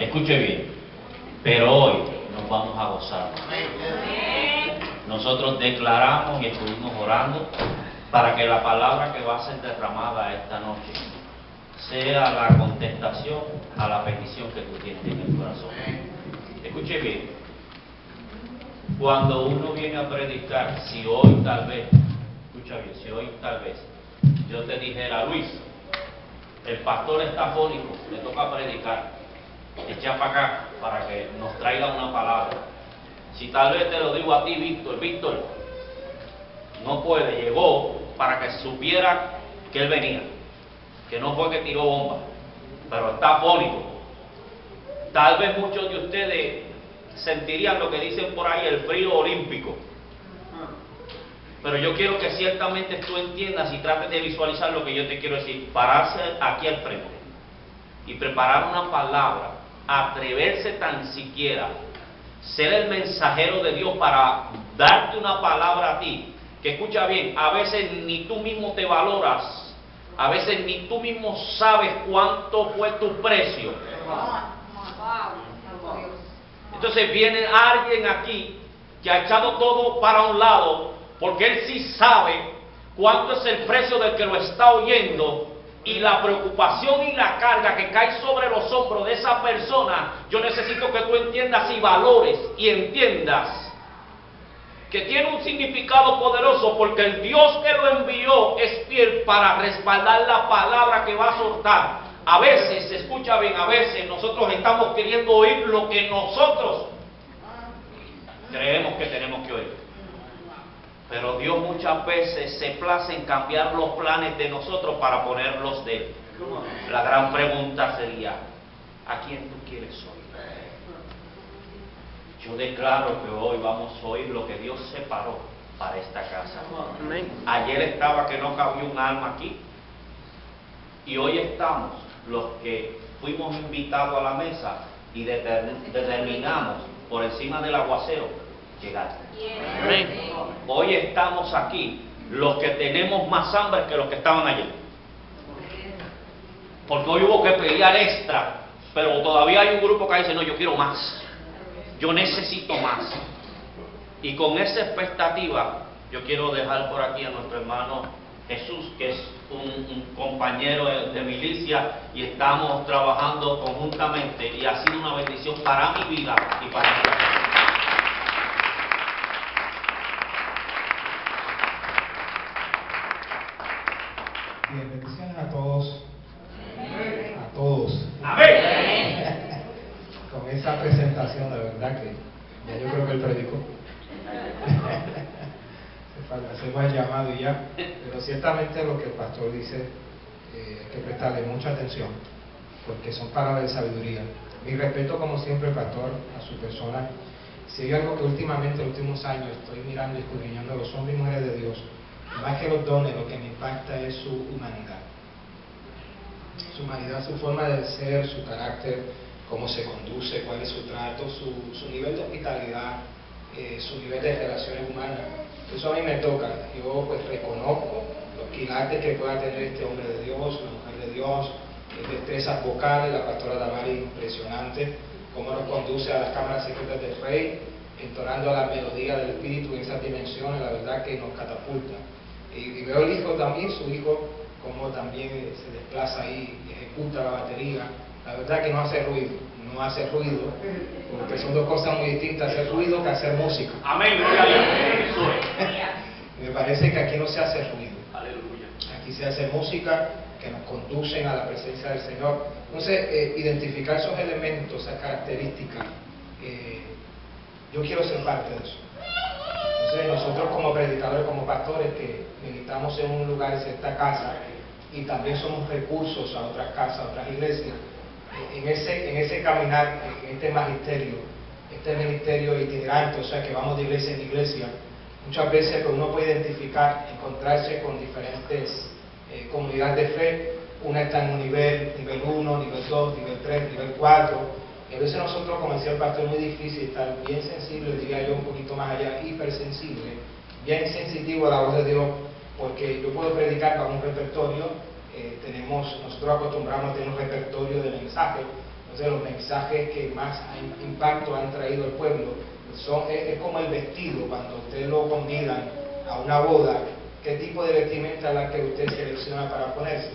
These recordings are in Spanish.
Escuche bien, pero hoy nos vamos a gozar. Nosotros declaramos y estuvimos orando para que la palabra que va a ser derramada esta noche sea la contestación a la petición que tú tienes en el corazón. Escuche bien, cuando uno viene a predicar, si hoy tal vez, escucha bien, si hoy tal vez yo te dijera, Luis, el pastor está afónico, le toca predicar, echa para acá para que nos traiga una palabra. Si tal vez te lo digo a ti, Víctor, no puede, llegó para que supiera que él venía, que no fue que tiró bomba, pero está afónico. Tal vez muchos de ustedes sentirían lo que dicen por ahí, el frío olímpico. Pero yo quiero que ciertamente tú entiendas y trates de visualizar lo que yo te quiero decir. Pararse aquí al frente y preparar una palabra, atreverse tan siquiera, ser el mensajero de Dios para darte una palabra a ti, que escucha bien, a veces ni tú mismo te valoras, a veces ni tú mismo sabes cuánto fue tu precio. Entonces viene alguien aquí que ha echado todo para un lado, porque él sí sabe cuánto es el precio del que lo está oyendo, y la preocupación y la carga que cae sobre los hombros de esa persona, yo necesito que tú entiendas y valores y entiendas que tiene un significado poderoso, porque el Dios que lo envió es fiel para respaldar la palabra que va a soltar. A veces, escucha bien, a veces nosotros estamos queriendo oír lo que nosotros creemos que tenemos que oír. Pero Dios muchas veces se place en cambiar los planes de nosotros para ponerlos de Él. La gran pregunta sería, ¿a quién tú quieres oír? Yo declaro que hoy vamos a oír lo que Dios separó para esta casa. Ayer estaba que no cabía un alma aquí, y hoy estamos los que fuimos invitados a la mesa y determinamos por encima del aguacero llegar. Hoy estamos aquí los que tenemos más hambre que los que estaban ayer, porque hoy hubo que pelear extra, pero todavía hay un grupo que dice, no, yo quiero más, yo necesito más. Y con esa expectativa yo quiero dejar por aquí a nuestro hermano Jesús, que es un compañero de milicia, y estamos trabajando conjuntamente, y ha sido una bendición para mi vida y para mi casa. Bien, bendiciones a todos. A todos. Amén. Con esa presentación, de verdad que ya yo creo que él predicó. Hacemos el llamado y ya. Pero ciertamente lo que el pastor dice, hay que prestarle mucha atención, porque son palabras de sabiduría. Mi respeto, como siempre, pastor, a su persona. Si hay algo que últimamente, en los últimos años, estoy mirando y escudriñando los hombres y mujeres de Dios, más que los dones, lo que me impacta es su humanidad. Su humanidad, su forma de ser, su carácter, cómo se conduce, cuál es su trato, su nivel de hospitalidad, su nivel de relaciones humanas. Eso a mí me toca. Yo pues reconozco los quilates que pueda tener este hombre de Dios, la mujer de Dios, destrezas vocales, la pastora Damari, impresionante, cómo nos conduce a las cámaras secretas del Rey, entonando la melodía del Espíritu en esas dimensiones, la verdad que nos catapulta. Y veo el hijo también, su hijo, cómo también se desplaza ahí y ejecuta la batería. La verdad que no hace ruido, porque son dos cosas muy distintas, hacer ruido que hacer música. Amén, gloria a Dios. Me parece que aquí no se hace ruido. Aleluya. Aquí se hace música que nos conducen a la presencia del Señor. Entonces, identificar esos elementos, esas características, yo quiero ser parte de eso. Entonces, nosotros como predicadores, como pastores que militamos en un lugar, es esta casa, y también somos recursos a otras casas, a otras iglesias, en ese caminar, en este magisterio, este ministerio itinerante, o sea que vamos de iglesia en iglesia, muchas veces pues, uno puede identificar, encontrarse con diferentes comunidades de fe. Una está en un nivel 1, nivel 2, nivel 3, nivel 4, y a veces nosotros, como decía el pastor, es muy difícil estar bien sensible, diría yo un poquito más allá, hipersensible, bien sensitivo a la voz de Dios, porque yo puedo predicar para un repertorio, nosotros acostumbramos a tener un repertorio de mensajes, Entonces los mensajes que más impacto han traído al pueblo es como el vestido. Cuando usted lo convidan a una boda, ¿qué tipo de vestimenta es la que usted selecciona para ponerse?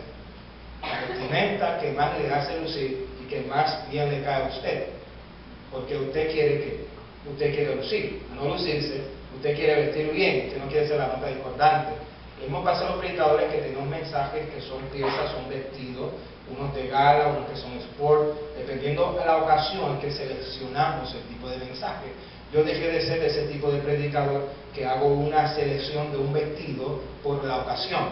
La vestimenta que más le hace lucir y que más bien le cae a usted, porque usted quiere lucir, no lucirse. Usted quiere vestir bien, usted no quiere ser la nota discordante. Lo mismo pasa a los predicadores, que tenemos mensajes que son piezas, son vestidos, unos de gala, unos que son sport, dependiendo de la ocasión que seleccionamos el tipo de mensaje. Yo dejé de ser ese tipo de predicador que hago una selección de un vestido por la ocasión,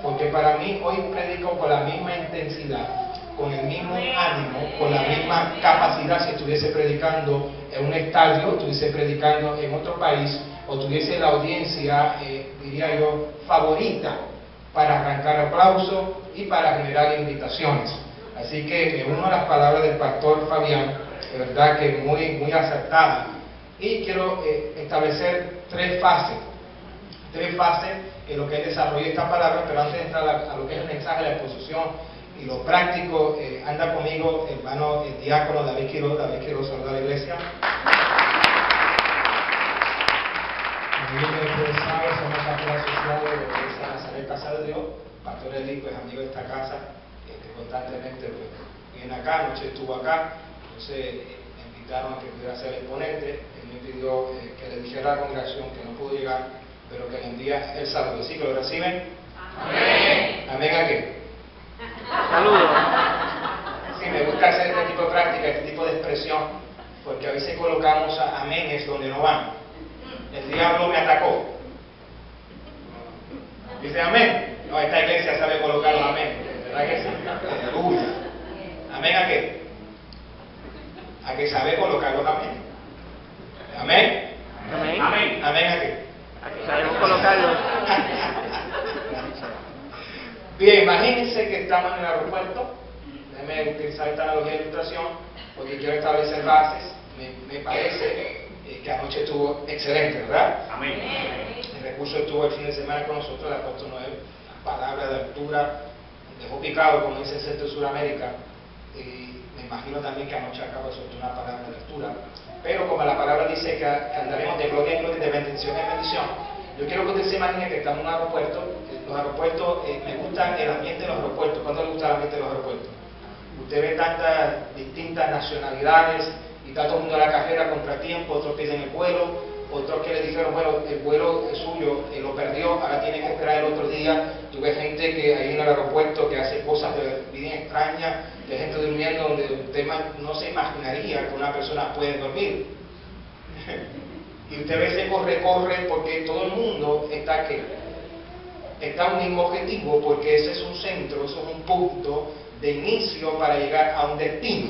porque para mí hoy predico con la misma intensidad, con el mismo ánimo, con la misma capacidad si estuviese predicando en un estadio, estuviese predicando en otro país, o tuviese la audiencia, diría yo, favorita para arrancar aplausos y para generar invitaciones. Así que me uno a las palabras del pastor Fabián, de verdad que muy acertada. Y quiero establecer tres fases en lo que es desarrollo de esta palabra, pero antes de entrar a lo que es el mensaje, la exposición y lo práctico, anda conmigo el hermano el diácono David Quiroz, saluda a la iglesia. Ustedes saben, somos parte asociados de la iglesia Nazaret Casa de Dios. Pastor Eli, pues amigo de esta casa, constantemente pues, viene acá, anoche estuvo acá, entonces me invitaron a que pudiera ser exponente. Él me pidió que le dijera a la congregación que no pudo llegar, pero que le envía el saludo. ¿Sí que lo reciben? Amén. ¿Amén a qué? Saludos. Sí, me gusta hacer este tipo de práctica, este tipo de expresión, porque a veces colocamos aménes donde no van. El diablo me atacó. Dice amén. No, esta iglesia sabe colocar los amén. ¿Verdad que sí? Aleluya. ¿Amén a qué? A que sabe colocar los amén. ¿Amén? Amén. Amén. ¿Amén a qué? A que sabemos colocarlos. Bien, imagínense que estamos en el aeropuerto. Déjenme utilizar esta analogía de ilustración porque quiero establecer bases. Me parece que anoche estuvo excelente, ¿verdad? Amén. El recurso estuvo el fin de semana con nosotros, le ha puesto 9 palabras de altura, dejó picado, como dice el Centro de Sudamérica, y me imagino también que anoche acaba de soltar una palabra de altura. Pero como la palabra dice que andaremos de gloria en gloria, de bendición en bendición, yo quiero que usted se imagine que estamos en un aeropuerto. Los aeropuertos, me gusta el ambiente de los aeropuertos. ¿Cuándo le gusta el ambiente de los aeropuertos? Usted ve tantas distintas nacionalidades y está todo el mundo a la carrera, contratiempo, otros piden el vuelo, otros que le dijeron, bueno, el vuelo es suyo, lo perdió, ahora tiene que esperar el otro día. Tuve gente que ahí en el aeropuerto que hace cosas bien extrañas, de gente durmiendo donde usted no se imaginaría que una persona puede dormir. Y usted ve ese corre porque todo el mundo está aquí. Está un mismo objetivo, porque ese es un centro, eso es un punto de inicio para llegar a un destino.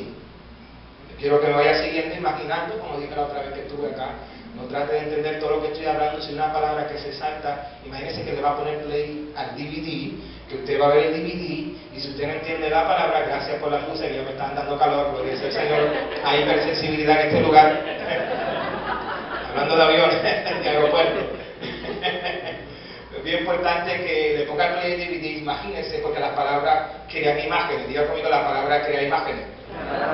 Yo quiero que me vaya siguiendo, imaginando, como dije la otra vez que estuve acá. No trate de entender todo lo que estoy hablando, si una palabra que se salta, imagínese que le va a poner play al DVD, que usted va a ver el DVD, y si usted no entiende la palabra, gracias por las luces, que ya me están dando calor, porque dice el Señor, hay hipersensibilidad en este lugar. Hablando de aviones, de aeropuertos. Es bien importante que le ponga play al DVD, imagínese, porque las palabras crean imágenes. Diga conmigo, la palabra crea imágenes.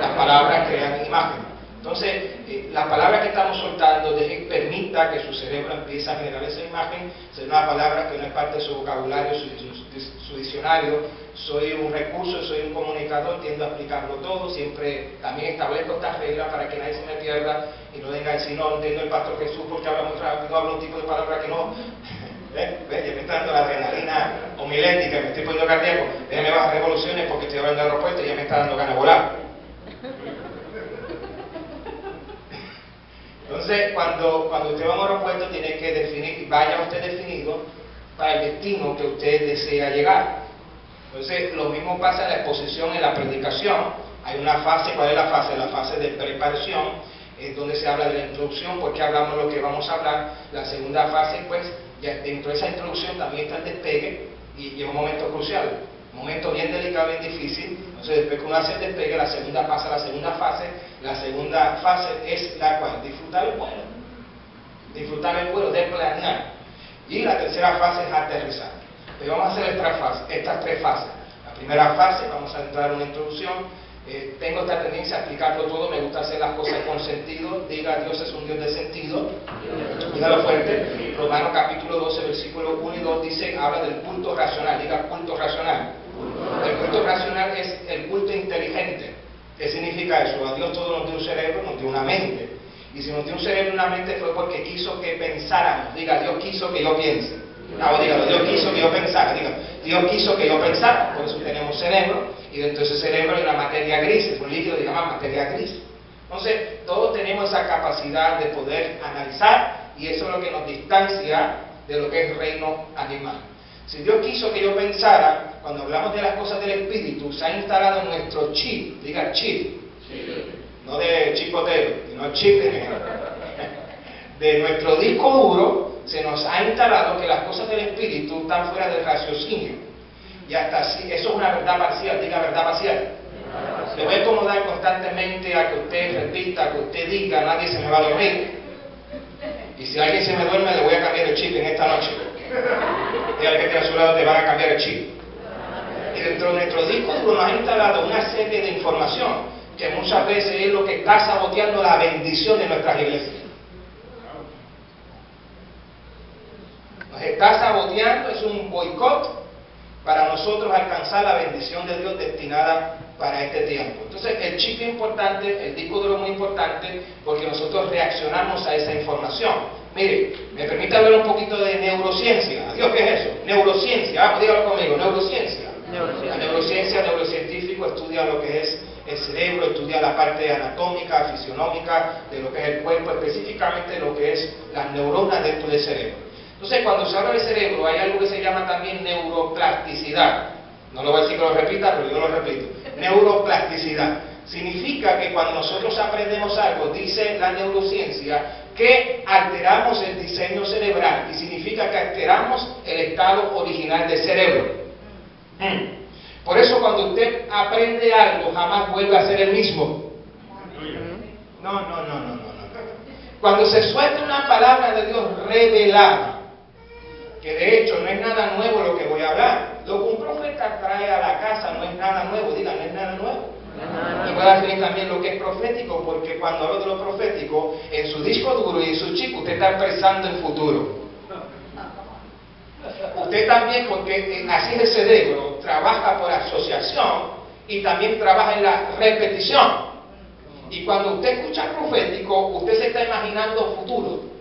Las palabras crean imágenes. Entonces, la palabra que estamos soltando permita que su cerebro empiece a generar esa imagen. Es una palabra que no es parte de su vocabulario, su diccionario. Soy un recurso, soy un comunicador, tiendo a explicarlo todo. Siempre también establezco estas reglas para que nadie se me pierda y no diga, si no entiendo el pastor Jesús porque habla muy rápido, habla un tipo de palabra que no. Ya me está dando la adrenalina homilética, me estoy poniendo cardíaco. Déjame bajar revoluciones porque estoy hablando de aeropuerto y ya me está dando ganas de volar. Entonces, cuando usted va a un aeropuerto, tiene que definir, vaya usted definido para el destino que usted desea llegar. Entonces, lo mismo pasa en la exposición, en la predicación. Hay una fase. ¿Cuál es la fase? La fase de preparación, es donde se habla de la introducción, porque hablamos lo que vamos a hablar. La segunda fase, pues, ya dentro de esa introducción también está el despegue, y es un momento crucial, un momento bien delicado, bien difícil. Entonces, después que uno hace el despegue, la segunda pasa a la segunda fase. La segunda fase es la cual, disfrutar el vuelo, de planear. Y la tercera fase es aterrizar. Pero vamos a hacer estas tres fases. La primera fase, vamos a entrar en una introducción. Tengo esta tendencia a explicarlo todo, me gusta hacer las cosas con sentido. Diga, Dios es un Dios de sentido. Dígalo fuerte. Romanos capítulo 12, versículo 1 y 2 dice, habla del culto racional. Diga, culto racional. El culto racional es el culto inteligente. ¿Qué significa eso? A Dios todo nos dio un cerebro, nos dio una mente. Y si nos dio un cerebro y una mente fue porque quiso que pensáramos. Diga, Dios quiso que yo piense. No, dígalo, Dios quiso que yo pensara. Diga, Dios quiso que yo pensara. Por eso tenemos cerebro. Y dentro de ese cerebro hay una materia gris. Es un líquido que se llama materia gris. Entonces, todos tenemos esa capacidad de poder analizar. Y eso es lo que nos distancia de lo que es el reino animal. Si Dios quiso que yo pensara, cuando hablamos de las cosas del espíritu, se ha instalado en nuestro chip, diga chip, no de chipotero, sino chip de nuestro disco duro, se nos ha instalado que las cosas del espíritu están fuera del raciocinio. Y hasta así, eso es una verdad parcial, diga verdad parcial. Le voy a acomodar constantemente a que usted repita, a que usted diga, nadie se me va a dormir. Y si alguien se me duerme, le voy a cambiar el chip en esta noche. Y al que esté a su lado te van a cambiar el chip. Y dentro de nuestro disco duro nos ha instalado una serie de información que muchas veces es lo que está saboteando la bendición de nuestras iglesias. Nos está saboteando, es un boicot para nosotros alcanzar la bendición de Dios destinada para este tiempo. Entonces el chip es importante, el disco duro es muy importante porque nosotros reaccionamos a esa información. Mire, me permite hablar un poquito de neurociencia. ¿Adiós qué es eso? Neurociencia, vamos, dígalo conmigo, neurociencia. La neurociencia, el neurocientífico estudia lo que es el cerebro, estudia la parte anatómica, fisionómica de lo que es el cuerpo, específicamente lo que es las neuronas dentro del cerebro. Entonces, cuando se habla de cerebro, hay algo que se llama también neuroplasticidad. No lo voy a decir que lo repita, pero yo lo repito. Neuroplasticidad. Significa que cuando nosotros aprendemos algo, dice la neurociencia, que alteramos el diseño cerebral. Y significa que alteramos el estado original del cerebro. Por eso cuando usted aprende algo, jamás vuelve a ser el mismo. No. Cuando se suelta una palabra de Dios revelada, que de hecho no es nada nuevo lo que voy a hablar. Lo que un profeta trae a la casa no es nada nuevo, diga, no es nada nuevo. Y voy a definir también lo que es profético, porque cuando hablo de lo profético, en su disco duro y en su chip, usted está pensando en futuro. Usted también, porque así es el cerebro, trabaja por asociación y también trabaja en la repetición. Y cuando usted escucha profético, usted se está imaginando futuro.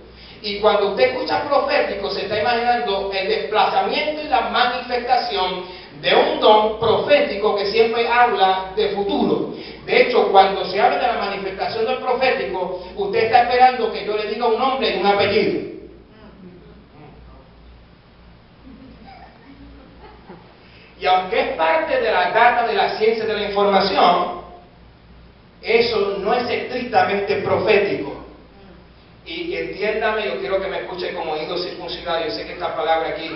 Y cuando usted escucha profético, se está imaginando el desplazamiento y la manifestación de un don profético que siempre habla de futuro. De hecho, cuando se habla de la manifestación del profético, usted está esperando que yo le diga un nombre y un apellido. Y aunque es parte de la data de la ciencia de la información, eso no es estrictamente profético. Y entiéndame, yo quiero que me escuche como oído circuncidado. Yo sé que esta palabra aquí,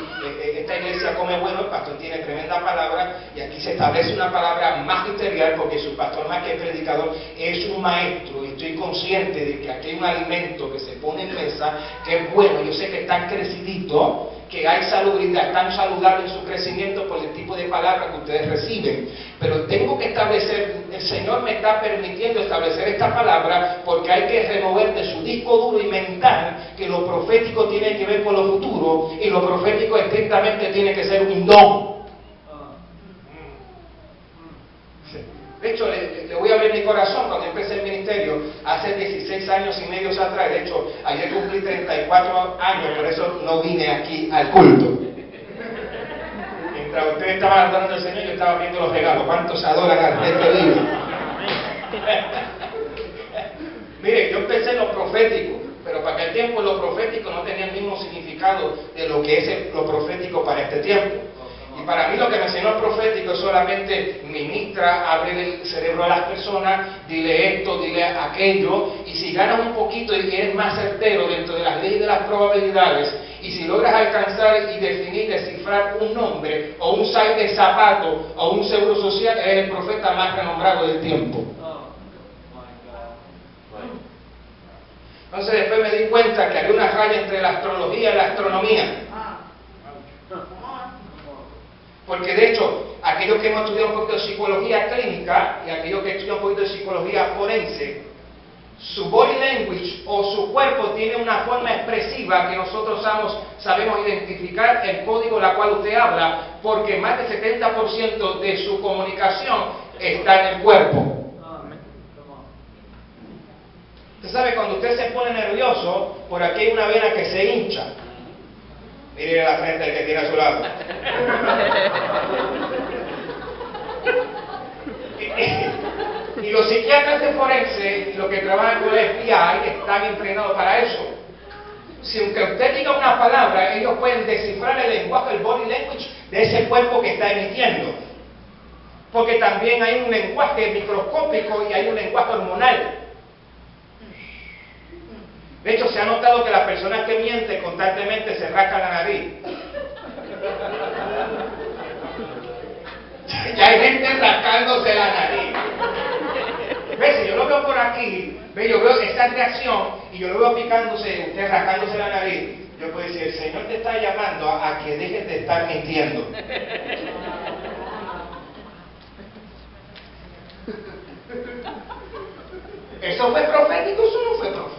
esta iglesia come bueno, el pastor tiene tremenda palabra, y aquí se establece una palabra magisterial, porque su pastor más que predicador es un maestro, y estoy consciente de que aquí hay un alimento que se pone en mesa, que es bueno. Yo sé que están creciditos, que hay salubridad, están saludables en su crecimiento por el tipo de palabra que ustedes reciben. Pero tengo que establecer, el Señor me está permitiendo establecer esta palabra porque hay que remover de su disco duro y mental que lo profético tiene que ver con lo futuro y lo profético estrictamente tiene que ser un don. De hecho, le voy a abrir mi corazón. Cuando empecé el ministerio hace 16 años y medio atrás, de hecho, ayer cumplí 34 años, por eso no vine aquí al culto. Mientras ustedes estaban adorando al Señor, yo estaba viendo los regalos. ¿Cuántos adoran al Rey que vive? Mire, yo empecé en lo profético, pero para aquel tiempo lo profético no tenía el mismo significado de lo que es lo profético para este tiempo. Y para mí lo que me enseñó el profético es solamente ministra, abre el cerebro a las personas, dile esto, dile aquello, y si ganas un poquito y eres más certero dentro de las leyes de las probabilidades, y si logras alcanzar y definir, descifrar un nombre, o un size de zapato, o un seguro social, eres el profeta más renombrado del tiempo. Entonces después me di cuenta que había una raya entre la astrología y la astronomía. Porque de hecho, aquellos que hemos estudiado un poquito de psicología clínica y aquellos que estudian un poquito de psicología forense, su body language o su cuerpo tiene una forma expresiva que nosotros sabemos identificar el código la cual usted habla, porque más del 70% de su comunicación está en el cuerpo. Usted sabe, cuando usted se pone nervioso, por aquí hay una vena que se hincha. Mire la frente del que tiene a su lado. Y los psiquiatras de forense, los que trabajan con el FBI, están entrenados para eso. Si aunque usted diga una palabra, ellos pueden descifrar el lenguaje, el body language de ese cuerpo que está emitiendo. Porque también hay un lenguaje microscópico y hay un lenguaje hormonal. De hecho, se ha notado que las personas que mienten constantemente se rascan la nariz. Ya hay gente rascándose la nariz. ¿Ves? Si yo lo veo por aquí, ¿ve? Yo veo esa reacción y yo lo veo picándose, usted rascándose la nariz. Yo puedo decir, el Señor te está llamando a que dejes de estar mintiendo. ¿Eso fue profético? Eso no fue profético.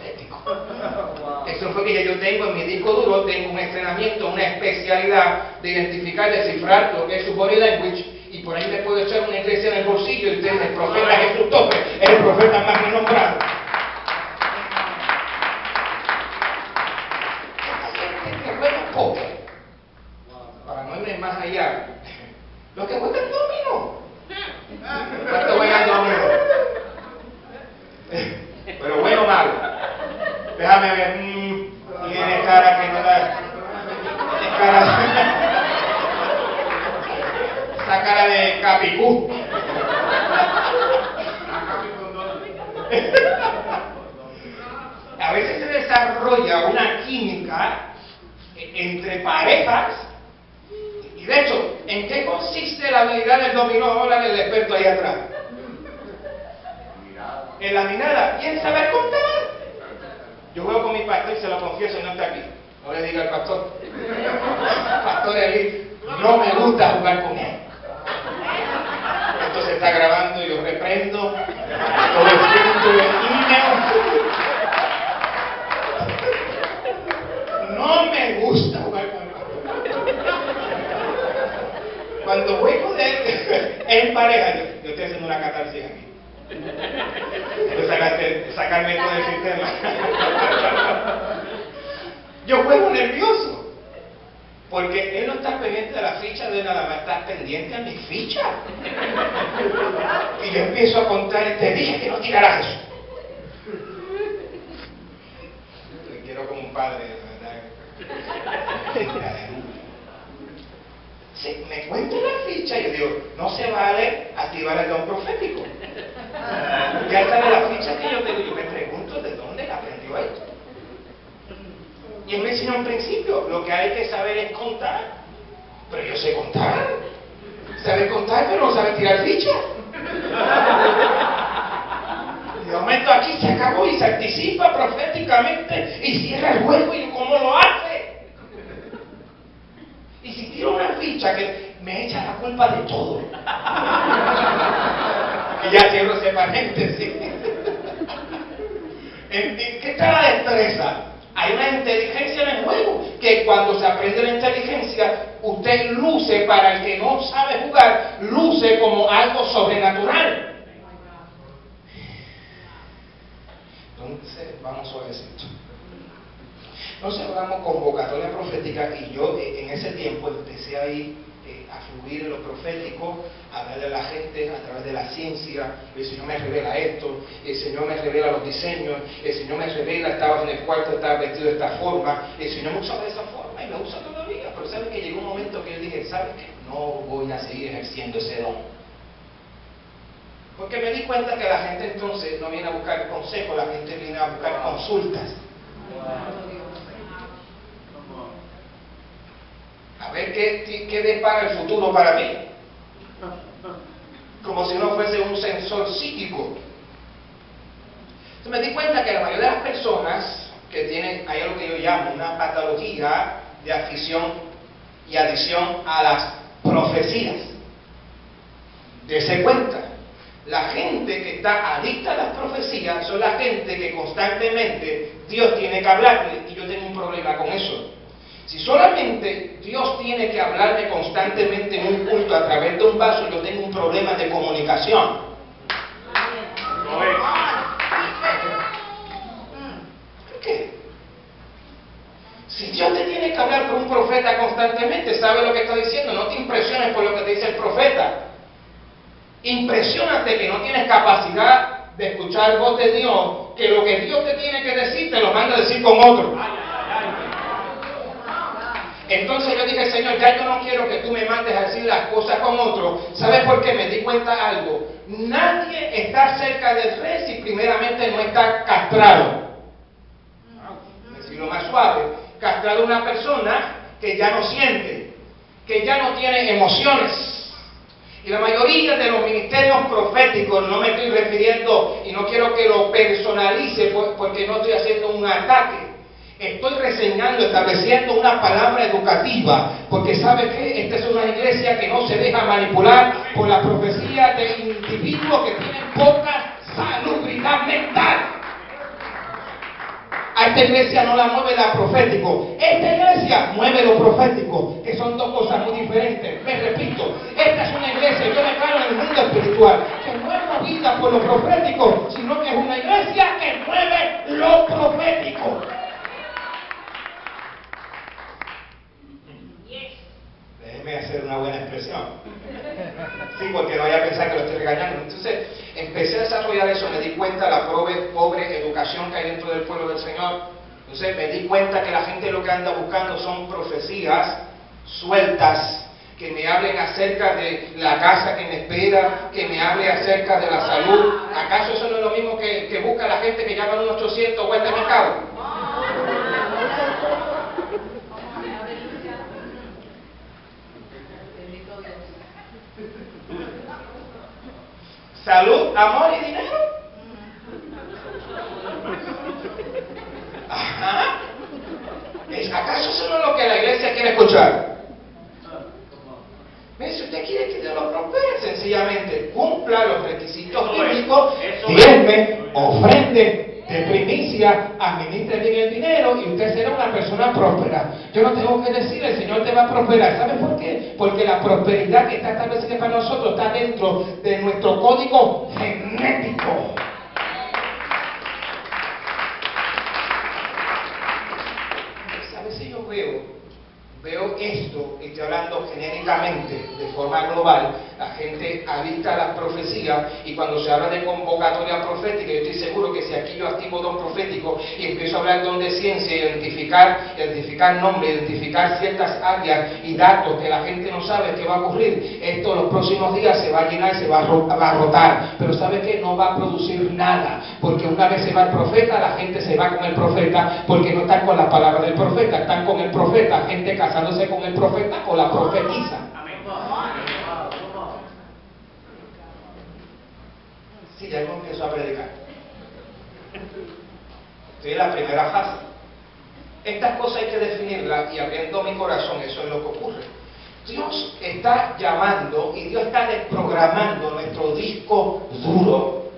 Eso fue que ya yo tengo en mi disco duro, tengo un entrenamiento, una especialidad de identificar, descifrar lo que es su body language, y por ahí me puedo echar una iglesia en el bolsillo y usted es el profeta Jesús Tope, es el profeta más renombrado. Que juegan póker, para no irme más allá, los que juegan dominó. ¿Cuántos juegan dominó? Pero bueno o malo. Déjame ver. Tiene cara que no da. Tiene cara. Esa cara de capicú. A veces se desarrolla una química entre parejas. Y de hecho, ¿en qué consiste la habilidad del dominó? Ahora el experto ahí atrás. En la mirada y en saber contar. Yo juego con mi pastor y se lo confieso, no está aquí. No le diga al pastor. Pastor Eli, no me gusta jugar con él. Esto se está grabando y yo reprendo todo el espíritu de no me gusta jugar con él. Cuando voy con él en pareja, yo estoy haciendo una catarsis aquí. Sacarme todo el sistema. Yo juego nervioso porque él no está pendiente de la ficha de nada más, está pendiente a mi ficha. Y yo empiezo a contar, te dije que no tiraras eso. Le quiero como un padre, ¿verdad? Si me cuenta la ficha, yo digo, no se vale activar el don profético. Ya sabe la ficha que yo tengo. Yo me pregunto de dónde aprendió esto. Y él me enseñó un principio. Lo que hay que saber es contar. Pero yo sé contar. Sabe contar, pero no sabe tirar ficha. De momento aquí se acabó y se anticipa proféticamente y cierra el juego. Y cómo lo hace. Y si tiro una ficha que me echa la culpa de todo. Y ya cierro ese paréntesis. ¿Qué está la destreza? Hay una inteligencia en el juego, que cuando se aprende la inteligencia, usted luce, para el que no sabe jugar, luce como algo sobrenatural. Entonces, vamos suavecito. Entonces hablamos convocatoria profética y yo en ese tiempo empecé a ir a fluir en lo profético, a hablar de la gente a través de la ciencia. El Señor me revela esto, el Señor me revela los diseños, el Señor me revela, estabas en el cuarto, estabas vestido de esta forma, el Señor me usaba de esa forma y me usa todavía. Pero ¿sabes que llegó un momento que yo dije, ¿sabes qué? No voy a seguir ejerciendo ese don. Porque me di cuenta que la gente entonces no viene a buscar consejos, la gente viene a buscar consultas. A ver qué depara el futuro para mí. Como si no fuese un sensor psíquico. Entonces me di cuenta que la mayoría de las personas que tienen, hay algo que yo llamo una patología de afición y adicción a las profecías. Dese cuenta, la gente que está adicta a las profecías son la gente que constantemente Dios tiene que hablarle, y yo tengo un problema con eso. Si solamente Dios tiene que hablarme constantemente en un culto a través de un vaso, yo tengo un problema de comunicación. ¿Por qué? Si Dios te tiene que hablar por un profeta constantemente, ¿sabe lo que está diciendo? No te impresiones por lo que te dice el profeta. Impresiónate que no tienes capacidad de escuchar voz de Dios, que lo que Dios te tiene que decir te lo manda a decir con otro. Entonces yo dije, Señor, ya yo no quiero que tú me mandes a decir las cosas con otro. ¿Sabes por qué? Me di cuenta algo. Nadie está cerca del rey si primeramente no está castrado. Decirlo más suave. Castrado es una persona que ya no siente, que ya no tiene emociones. Y la mayoría de los ministerios proféticos, no me estoy refiriendo y no quiero que lo personalice porque no estoy haciendo un ataque. Estoy reseñando, estableciendo una palabra educativa, porque ¿sabe qué? Esta es una iglesia que no se deja manipular por la profecía de individuos que tienen poca salubridad mental. A esta iglesia no la mueve la profético. Esta iglesia mueve lo profético, que son dos cosas muy diferentes. Me repito, esta es una iglesia, yo me paro en el mundo espiritual, que no es movida por lo profético, sino que es una iglesia que mueve lo profético. Déjeme hacer una buena expresión. Sí, porque no vaya a pensar que lo estoy regañando. Entonces, empecé a desarrollar eso, me di cuenta de la pobre educación que hay dentro del pueblo del Señor. Entonces, me di cuenta que la gente lo que anda buscando son profecías sueltas, que me hablen acerca de la casa que me espera, que me hable acerca de la salud. ¿Acaso eso no es lo mismo que busca la gente que llama al 1-800 vuelta de mercado? ¿Salud, amor y dinero? Ajá. ¿Acaso eso no es lo que la iglesia quiere escuchar? Si usted quiere que Dios lo prospere, sencillamente cumpla los requisitos bíblicos, diezme, ofrende, de primicia, administre bien el dinero y usted será una persona próspera. Yo no tengo que decir, el Señor te va a prosperar. ¿Sabe por qué? Porque la prosperidad que está establecida para nosotros está dentro de nuestro código genético. ¿Sabe si yo veo esto, estoy hablando genéricamente, de forma global, la gente adicta a las profecías, y cuando se habla de convocatoria profética, yo estoy seguro que si aquí yo activo don profético y empiezo a hablar don de ciencia, identificar nombres, identificar ciertas áreas y datos que la gente no sabe qué va a ocurrir, esto los próximos días se va a llenar, se va a rotar, pero ¿sabe qué? No va a producir nada, porque una vez se va el profeta, la gente se va con el profeta, porque no están con la palabra del profeta, están con el profeta, gente casándose con el profeta o la profetiza. Sí, ya empiezo a predicar. Estoy en la primera fase. Estas cosas hay que definirlas, y abriendo mi corazón, eso es lo que ocurre. Dios está llamando y Dios está desprogramando nuestro disco duro.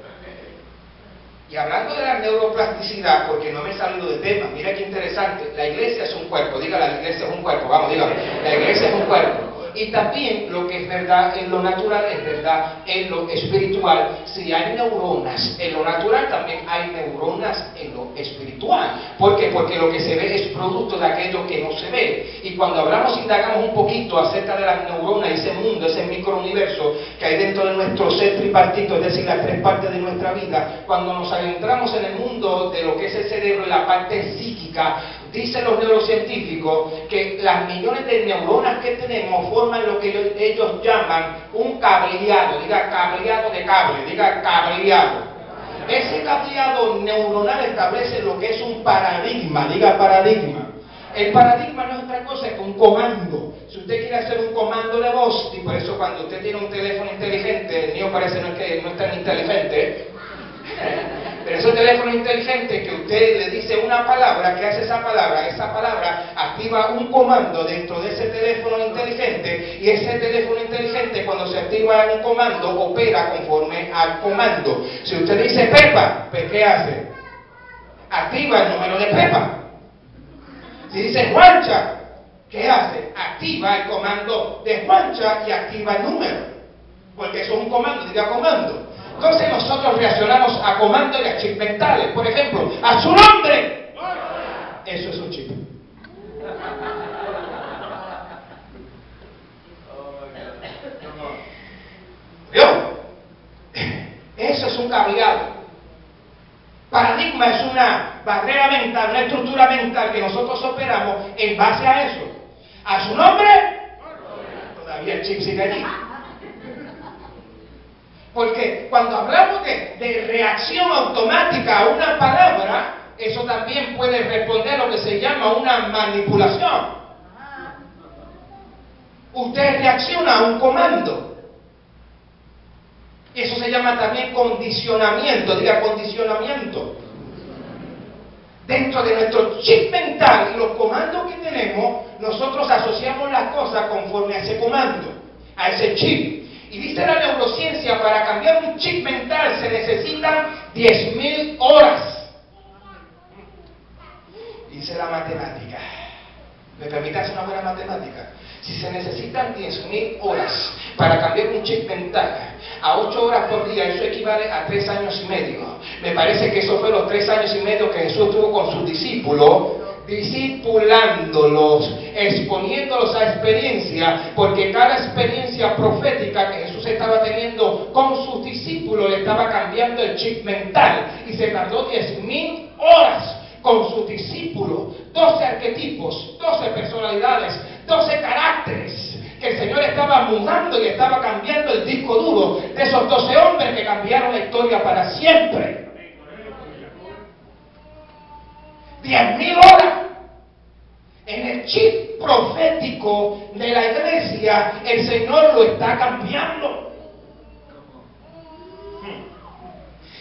Y hablando de la neuroplasticidad, porque no me he salido de tema, mira qué interesante, la iglesia es un cuerpo, dígala, la iglesia es un cuerpo, vamos, dígalo, la iglesia es un cuerpo. Y también lo que es verdad en lo natural es verdad en lo espiritual. Si hay neuronas en lo natural, también hay neuronas en lo espiritual. ¿Por qué? Porque lo que se ve es producto de aquello que no se ve. Y cuando hablamos, indagamos un poquito acerca de las neuronas, ese mundo, ese microuniverso que hay dentro de nuestro ser tripartito, es decir, las tres partes de nuestra vida, cuando nos adentramos en el mundo de lo que es el cerebro y la parte psíquica, dicen los neurocientíficos que las millones de neuronas que tenemos forman lo que ellos llaman un cableado, diga cableado de cable, diga cableado. Ese cableado neuronal establece lo que es un paradigma, diga paradigma. El paradigma no es otra cosa que un comando. Si usted quiere hacer un comando de voz, y por eso cuando usted tiene un teléfono inteligente, el mío parece no es tan inteligente, Pero ese teléfono inteligente que usted le dice una palabra, ¿qué hace esa palabra? Esa palabra activa un comando dentro de ese teléfono inteligente, y ese teléfono inteligente, cuando se activa un comando, opera conforme al comando. Si usted dice Pepa, pues ¿qué hace? Activa el número de Pepa. Si dice Juancha, ¿qué hace? Activa el comando de Juancha y activa el número. Porque eso es un comando, diga comando. Entonces nosotros reaccionamos a comandos y a chips mentales. Por ejemplo, a su nombre. Eso es un chip. ¿Vio? Eso es un cableado. Paradigma es una barrera mental, una estructura mental que nosotros operamos en base a eso. A su nombre, todavía el chip sigue allí. Porque cuando hablamos de reacción automática a una palabra, eso también puede responder a lo que se llama una manipulación. Usted reacciona a un comando. Eso se llama también condicionamiento, diga condicionamiento. Dentro de nuestro chip mental y los comandos que tenemos, nosotros asociamos las cosas conforme a ese comando, a ese chip. Y dice la neurociencia, para cambiar un chip mental se necesitan 10.000 horas. Dice la matemática. ¿Me permite hacer una buena matemática? Si se necesitan 10.000 horas para cambiar un chip mental a 8 horas por día, eso equivale a 3 años y medio. Me parece que eso fue los 3 años y medio que Jesús tuvo con sus discípulos, discipulándolos, exponiéndolos a experiencia, porque cada experiencia profética que Jesús estaba teniendo con sus discípulos le estaba cambiando el chip mental, y se tardó 10.000 horas con sus discípulos, 12 arquetipos, 12 personalidades, 12 caracteres que el Señor estaba mudando y estaba cambiando el disco duro de esos 12 hombres que cambiaron la historia para siempre. 10.000 horas en el chip profético de la iglesia. El Señor lo está cambiando.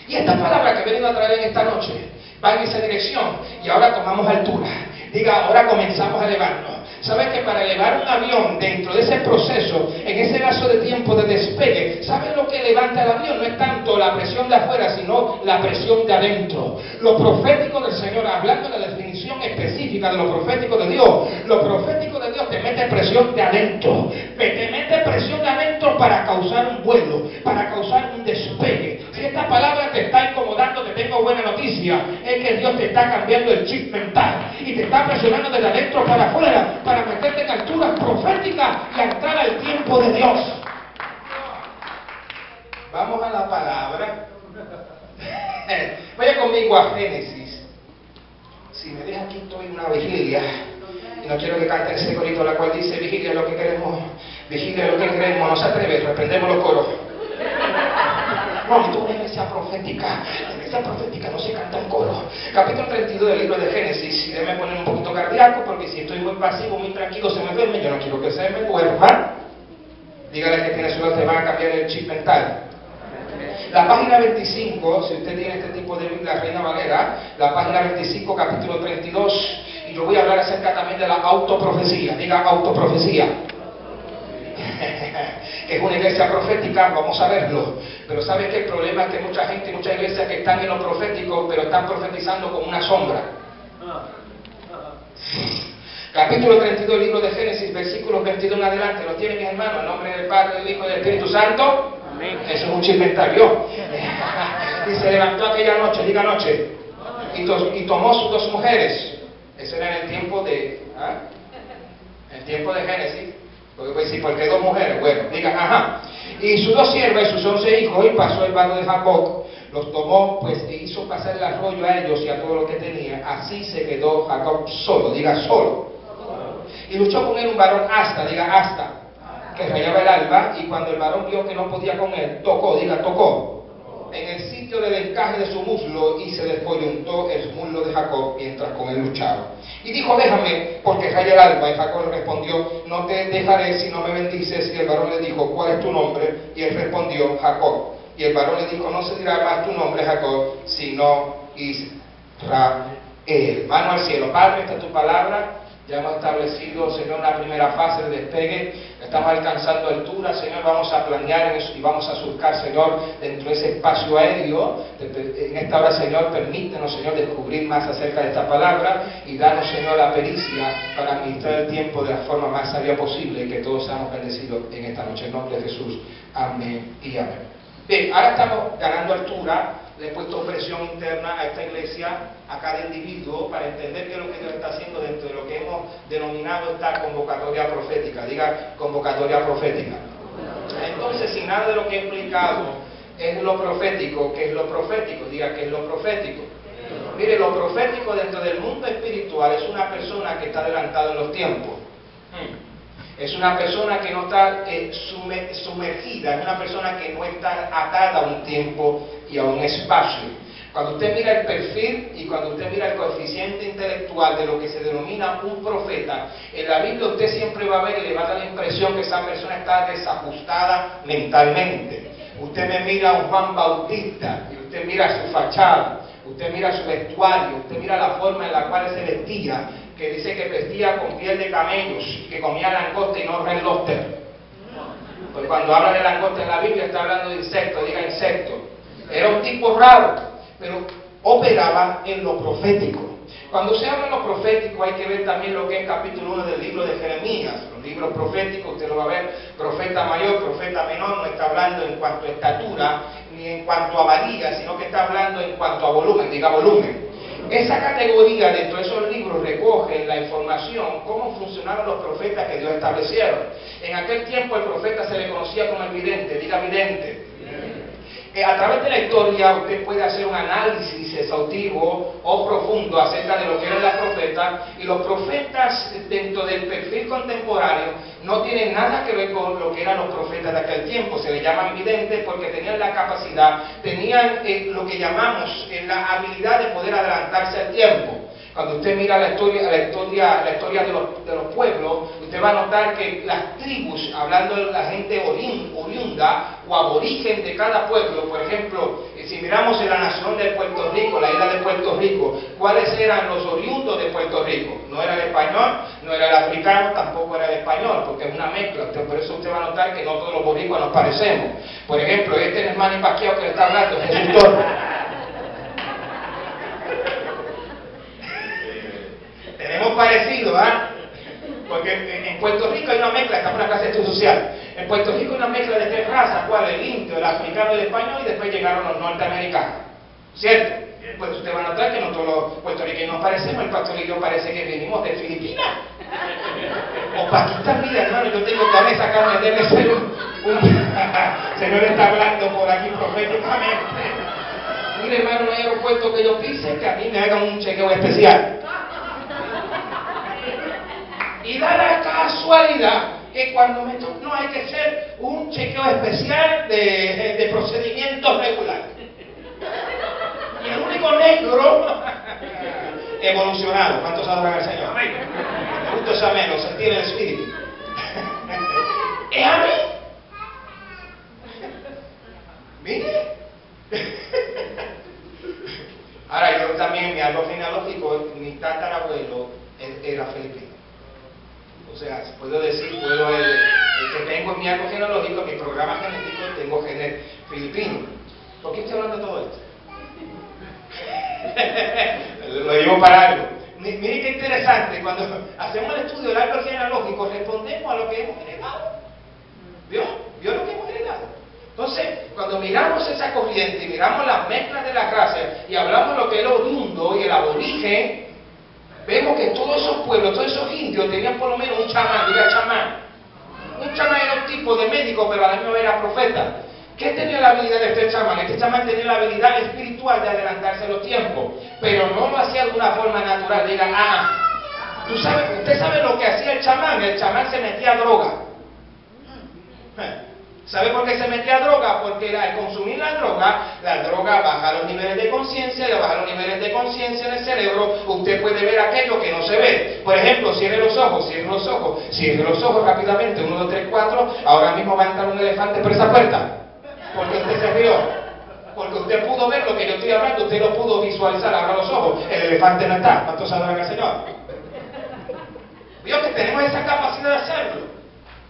Y esta palabra que he venido a traer en esta noche va en esa dirección, y ahora tomamos altura. Diga, ahora comenzamos a elevarnos. ¿Sabes que para elevar un avión dentro de ese proceso, en ese lazo de tiempo de despegue, ¿sabes lo que levanta el avión? No es tanto la presión de afuera, sino la presión de adentro. Lo profético del Señor, hablando de la definición específica de lo profético de Dios, lo profético de Dios te mete presión de adentro. Te mete presión de adentro para causar un vuelo, para causar un despegue. Si esta palabra te está incomodando, te tengo buena noticia, es que Dios te está cambiando el chip mental y te está presionando desde adentro para afuera, para meterte en alturas proféticas y entrar al tiempo de Dios. Vamos a la palabra. Vaya conmigo a Génesis. Si me deja aquí, estoy en una vigilia y no quiero que cante ese corito, la cual dice: vigilia es lo que queremos, vigilia es lo que queremos. No se atreve, reprendemos los coros. No, esto es una iglesia profética. La iglesia profética no se canta en coro. Capítulo 32 del libro de Génesis. Y déjeme poner un poquito cardíaco, porque si estoy muy pasivo, muy tranquilo, se me duerme. Yo no quiero que se me duerma. Dígale que tiene su lado, te van a cambiar el chip mental. La página 25, si usted tiene este tipo de Biblia, Reina Valera, la página 25, capítulo 32, y yo voy a hablar acerca también de la autoprofecía. Diga autoprofecía. Es una iglesia profética, vamos a verlo. Pero ¿sabes qué? El problema es que mucha gente y muchas iglesias que están en lo profético, pero están profetizando como una sombra. Capítulo 32 del libro de Génesis, versículos 22 en adelante. ¿Lo tienen, mis hermanos? En nombre del Padre, del Hijo y del Espíritu Santo. Amén. Eso es un chip mental, ¿vio? Y se levantó aquella noche, diga noche, y tomó sus 2 mujeres. Eso era en el tiempo de... el tiempo de Génesis. Porque voy a decir, ¿por qué 2 mujeres? Bueno, diga, ajá. Y sus 2 siervas y sus 11 hijos, y pasó el vado de Jacob, los tomó, pues, e hizo pasar el arroyo a ellos y a todo lo que tenía. Así se quedó Jacob solo, diga solo. Y luchó con él un varón hasta, diga hasta, que rayaba el alba, y cuando el varón vio que no podía con él, tocó, diga tocó, en el sitio del encaje de su muslo, y se descoyuntó el muslo de Jacob mientras con él luchaba. Y dijo, déjame, porque raya el alba. Y Jacob le respondió, no te dejaré si no me bendices. Y el varón le dijo, ¿cuál es tu nombre? Y él respondió, Jacob. Y el varón le dijo, no se dirá más tu nombre Jacob, sino Israel. Mano al cielo. Padre, esta es tu palabra. Ya hemos establecido, Señor, una primera fase de despegue. Estamos alcanzando altura, Señor. Vamos a planear en eso y vamos a surcar, Señor, dentro de ese espacio aéreo. En esta hora, Señor, permítenos, Señor, descubrir más acerca de esta palabra y danos, Señor, la pericia para administrar el tiempo de la forma más sabia posible y que todos seamos bendecidos en esta noche. En nombre de Jesús. Amén y amén. Bien, ahora estamos ganando altura. Le he puesto presión interna a esta iglesia, a cada individuo, para entender qué es lo que Dios está haciendo dentro de lo que hemos denominado esta convocatoria profética. Diga, convocatoria profética. Entonces, si nada de lo que he explicado es lo profético, ¿qué es lo profético? Diga, ¿qué es lo profético? Mire, lo profético dentro del mundo espiritual es una persona que está adelantada en los tiempos. Es una persona que no está sumergida, es una persona que no está atada a un tiempo y a un espacio. Cuando usted mira el perfil y cuando usted mira el coeficiente intelectual de lo que se denomina un profeta, en la Biblia usted siempre va a ver y le va a dar la impresión que esa persona está desajustada mentalmente. Usted me mira a un Juan Bautista y usted mira su fachada, usted mira su vestuario, usted mira la forma en la cual se vestía, que dice que vestía con piel de camellos, que comía langosta y no red lobster. Pues cuando habla de langosta en la Biblia está hablando de insectos, diga insectos. Era un tipo raro, pero operaba en lo profético. Cuando se habla de lo profético hay que ver también lo que es el capítulo 1 del libro de Jeremías. Los libros proféticos, usted lo va a ver, profeta mayor, profeta menor, no está hablando en cuanto a estatura, ni en cuanto a valía, sino que está hablando en cuanto a volumen, diga volumen. Esa categoría dentro de esos libros recoge la información, cómo funcionaron los profetas que Dios establecieron. En aquel tiempo el profeta se le conocía como el vidente, diga vidente. A través de la historia usted puede hacer un análisis exhaustivo o profundo acerca de lo que eran los profetas, y los profetas dentro del perfil contemporáneo no tienen nada que ver con lo que eran los profetas de aquel tiempo. Se les llaman videntes porque tenían la capacidad, tenían lo que llamamos la habilidad de poder adelantarse al tiempo. Cuando usted mira la historia de los pueblos, usted va a notar que las tribus, hablando de la gente oriunda o aborigen de cada pueblo, por ejemplo, si miramos en la nación de Puerto Rico, la isla de Puerto Rico, ¿cuáles eran los oriundos de Puerto Rico? No era el español, no era el africano, tampoco era el español, porque es una mezcla. Por eso usted va a notar que no todos los boricuas nos parecemos. Por ejemplo, este es el Manny Pacquiao que le está hablando, Jesús Torres. Tenemos parecido, ¿ah? Porque en Puerto Rico hay una mezcla, estamos en una clase de estudio social. En Puerto Rico hay una mezcla de tres razas, ¿cuál? El indio, el africano y el español, y después llegaron los norteamericanos. ¿Cierto? Pues usted va a notar que no todos los puertorriqueños nos parecemos. El pastor y yo parece que venimos de Filipinas. O Pakistán, mira, hermano, yo tengo que sacarme, debe ser Señor está hablando por aquí proféticamente. Mire, hermano, no hay aeropuerto que yo pise que a mí me hagan un chequeo especial. Y da la casualidad que cuando no hay que hacer un chequeo especial de procedimientos regulares. Y el único negro evolucionado, ¿cuántos adoran al Señor? Amén. Juntos amén, lo sentir en el espíritu. ¿Es a mí? Mire. Ahora, yo también, mi árbol genealógico, mi tatarabuelo era filipino. O sea, puedo decir, que tengo en mi árbol genealógico, mi programa genético, tengo genes filipinos. ¿Por qué estoy hablando de todo esto? Lo llevo para algo. Mire qué interesante, cuando hacemos el estudio del árbol genealógico, respondemos a lo que hemos heredado. ¿Vio lo que hemos heredado? Entonces, cuando miramos esa corriente y miramos las mezclas de las razas y hablamos de lo que es el oriundo y el aborigen, vemos que todos esos pueblos, todos esos indios tenían por lo menos un chamán, diga chamán. Un chamán era un tipo de médico, pero a la misma vez era profeta. ¿Qué tenía la habilidad de este chamán? Este chamán tenía la habilidad espiritual de adelantarse a los tiempos, pero no lo hacía de una forma natural. Diga, usted sabe lo que hacía el chamán se metía a droga. ¿Sabe por qué se metía a droga? Porque al consumir la droga baja los niveles de conciencia, y al bajar los niveles de conciencia en el cerebro, usted puede ver aquello que no se ve. Por ejemplo, cierre los ojos rápidamente, 1, 2, 3, 4, ahora mismo va a entrar un elefante por esa puerta. Porque usted se rió. porque usted pudo ver lo que yo estoy hablando, usted lo pudo visualizar, abra los ojos, el elefante no está. ¿Cuántos adoran al Señor? Vio que tenemos esa capacidad de hacerlo.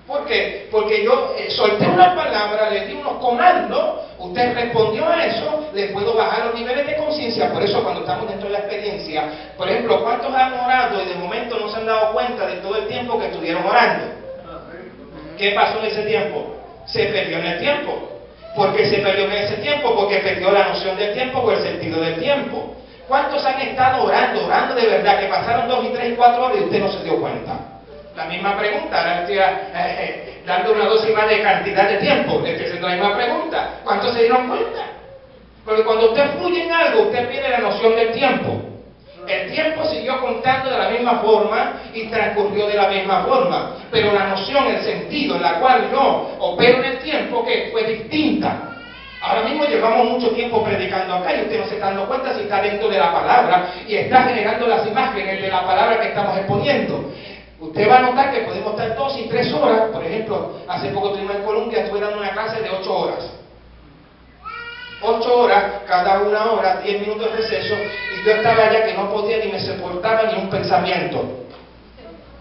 ¿Por qué? Porque yo solté una palabra, le di unos comandos, usted respondió a eso, le puedo bajar los niveles de conciencia. Por eso cuando estamos dentro de la experiencia, por ejemplo, ¿cuántos han orado y de momento no se han dado cuenta de todo el tiempo que estuvieron orando? ¿Qué pasó en ese tiempo? Se perdió en el tiempo. ¿Por qué se perdió en ese tiempo? Porque perdió la noción del tiempo o el sentido del tiempo. ¿Cuántos han estado orando de verdad, que pasaron 2 y 3 y 4 horas y usted no se dio cuenta? La misma pregunta, ahora estoy dando una dosis más de cantidad de tiempo, le estoy haciendo la misma pregunta. ¿Cuántos se dieron cuenta? Porque cuando usted fluye en algo, usted pierde la noción del tiempo. El tiempo siguió contando de la misma forma y transcurrió de la misma forma, pero la noción, el sentido en la cual yo opero en el tiempo, que fue distinta. Ahora mismo llevamos mucho tiempo predicando acá y usted no se está dando cuenta si está dentro de la palabra y está generando las imágenes de la palabra que estamos exponiendo. Usted va a notar que podemos estar 2 y 3 horas, por ejemplo, hace poco tuvimos en Colombia, estuve dando una clase de 8 horas. 8 horas, cada 1 hora, 10 minutos de receso, y yo estaba allá que no podía ni me soportaba ni un pensamiento.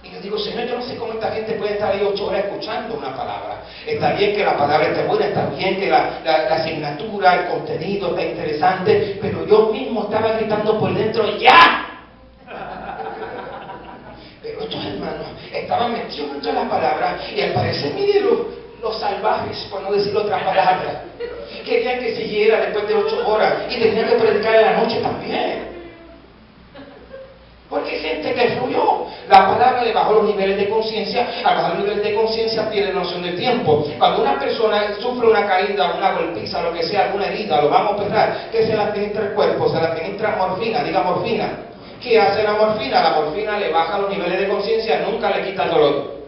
Y yo digo, Señor, yo no sé cómo esta gente puede estar ahí 8 horas escuchando una palabra. Está bien que la palabra esté buena, está bien que la asignatura, el contenido está interesante, pero yo mismo estaba gritando por dentro, ¡ya! Pero estos hermanos estaban metidos dentro de la palabra y al parecer, mire los salvajes, por no decir otra palabra, querían que siguiera después de 8 horas y tenían que predicar en la noche también. Porque hay gente que fluyó. La palabra le bajó los niveles de conciencia. Al bajar los niveles de conciencia pierde noción del tiempo. Cuando una persona sufre una caída, una golpiza, lo que sea, alguna herida, lo vamos a operar, ¿qué se le administra el cuerpo? Se le administra morfina, diga morfina. ¿Qué hace la morfina? La morfina le baja los niveles de conciencia, nunca le quita el dolor.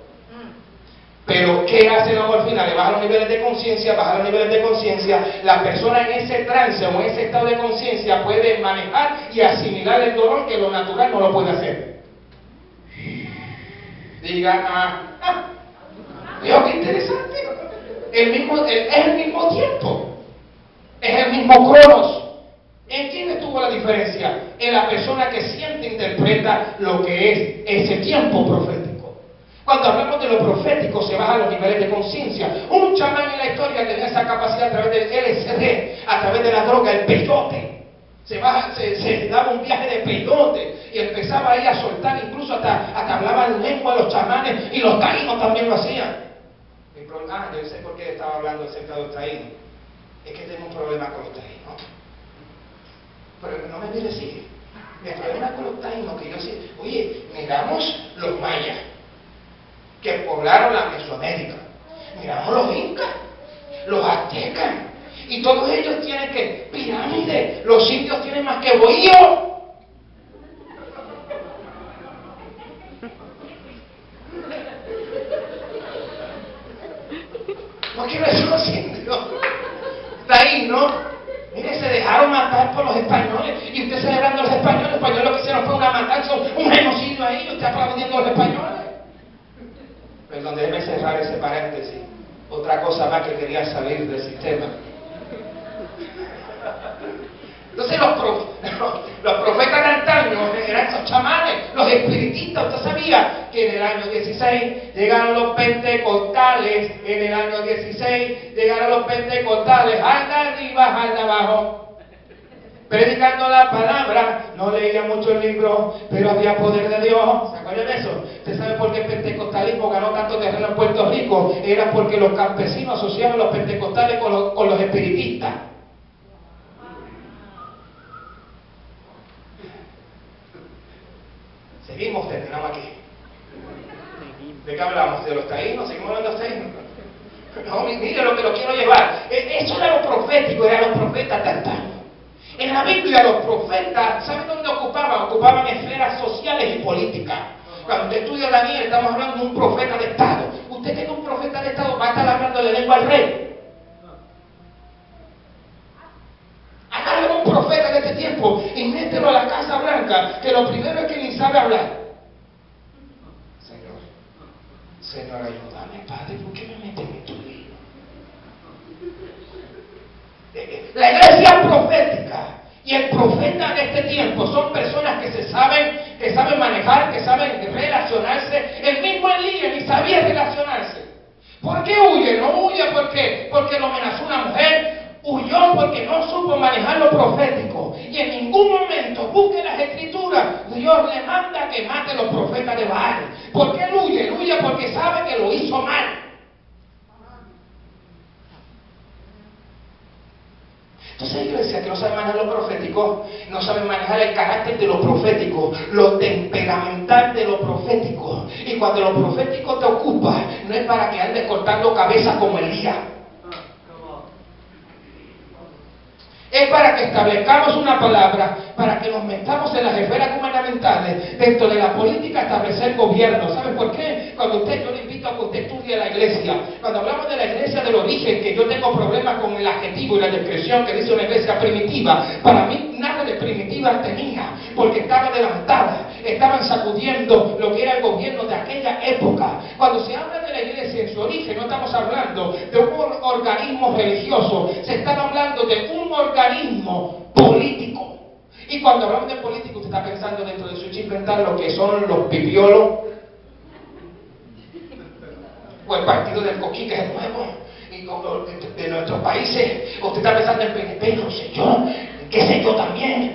Pero ¿qué hace la morfina? Le baja los niveles de conciencia, baja los niveles de conciencia. La persona en ese trance o en ese estado de conciencia puede manejar y asimilar el dolor que lo natural no lo puede hacer. Diga, ¿veo qué interesante? Es el mismo tiempo. Es el mismo cronos. ¿En quién estuvo la diferencia? En la persona que siente e interpreta lo que es ese tiempo profético. Cuando hablamos de lo profético se bajan los niveles de conciencia. Un chamán en la historia tenía esa capacidad a través del LSD, a través de la droga, el peyote. Se daba un viaje de peyote y empezaba ahí a soltar, incluso hasta hablaban lengua los chamanes y los taínos también lo hacían. Yo sé por qué estaba hablando acerca de los taínos. Es que tengo un problema con los taínos. Pero no me mire así. Mi problema con los taínos, que yo sé, oye, miramos los mayas, que poblaron la Mesoamérica. Miramos los incas, los aztecas, y todos ellos tienen que pirámides, los indios tienen más que bohío. ¿Por qué no son los indios? Taínos, mire, se dejaron matar por los españoles, y usted celebrando a los españoles lo que hicieron fue una matanza, un genocidio ahí, y usted aplaudiendo a los españoles. Perdón, déjeme cerrar ese paréntesis. Otra cosa más que quería salir del sistema. Entonces los profetas de antaño eran esos chamanes, los espiritistas. Usted sabía que en el año 16 llegaron los pentecostales, en el año 16 llegaron los pentecostales, anda arriba, anda abajo, predicando la palabra. No leía mucho el libro, pero había poder de Dios. ¿Se acuerdan de eso? ¿Usted sabe por qué el pentecostalismo ganó tanto terreno en Puerto Rico? Era porque los campesinos asociaban a los pentecostales con los espiritistas. Seguimos, terminamos aquí. ¿De qué hablamos? ¿De los taínos? ¿Seguimos hablando de los taínos? No, mire lo que lo quiero llevar. Eso era lo profético, eran los profetas de antaño. En la Biblia los profetas, ¿saben dónde ocupaban? Ocupaban esferas sociales y políticas. Cuando usted estudia Daniel, estamos hablando de un profeta de Estado. Usted que es un profeta de Estado va a estar hablando de lengua al rey. Agarra un profeta de este tiempo y mételo a la Casa Blanca, que lo primero es que ni sabe hablar. Señor, ayúdame, Padre, ¿por qué me meten en tu lío? La iglesia profética y el profeta de este tiempo son personas que saben manejar, que saben relacionarse. El mismo Elías ni sabía relacionarse. ¿Por qué huye? No huye porque lo amenazó una mujer. Huyó porque no supo manejar lo profético. Y en ningún momento busque las escrituras. Dios le manda que mate a los profetas de Baal. ¿Por qué él huye? Él huye porque sabe que lo hizo mal. Entonces hay iglesias que no saben manejar lo profético, no saben manejar el carácter de lo profético, lo temperamental de lo profético. Y cuando lo profético te ocupa, no es para que andes cortando cabezas como Elías. Es para que establezcamos una palabra, para que nos metamos en las esferas gubernamentales, dentro de la política, establecer gobierno. ¿Sabe por qué? Yo le invito a que usted estudie la iglesia. Cuando hablamos de la iglesia del origen, que yo tengo problemas con el adjetivo y la descripción que dice una iglesia primitiva, para mí nada de primitiva tenía, porque estaba adelantada, estaban sacudiendo lo que era el gobierno de aquella época. Cuando se habla de la iglesia en su origen, no estamos hablando de un organismo religioso, se está hablando de un organismo político. Y cuando hablamos de político, usted está pensando dentro de su chip mental lo que son los pipiolos, o el partido del Coquí, que es el nuevo, y de nuestros países. Usted está pensando en PNP, no sé yo, qué sé yo también,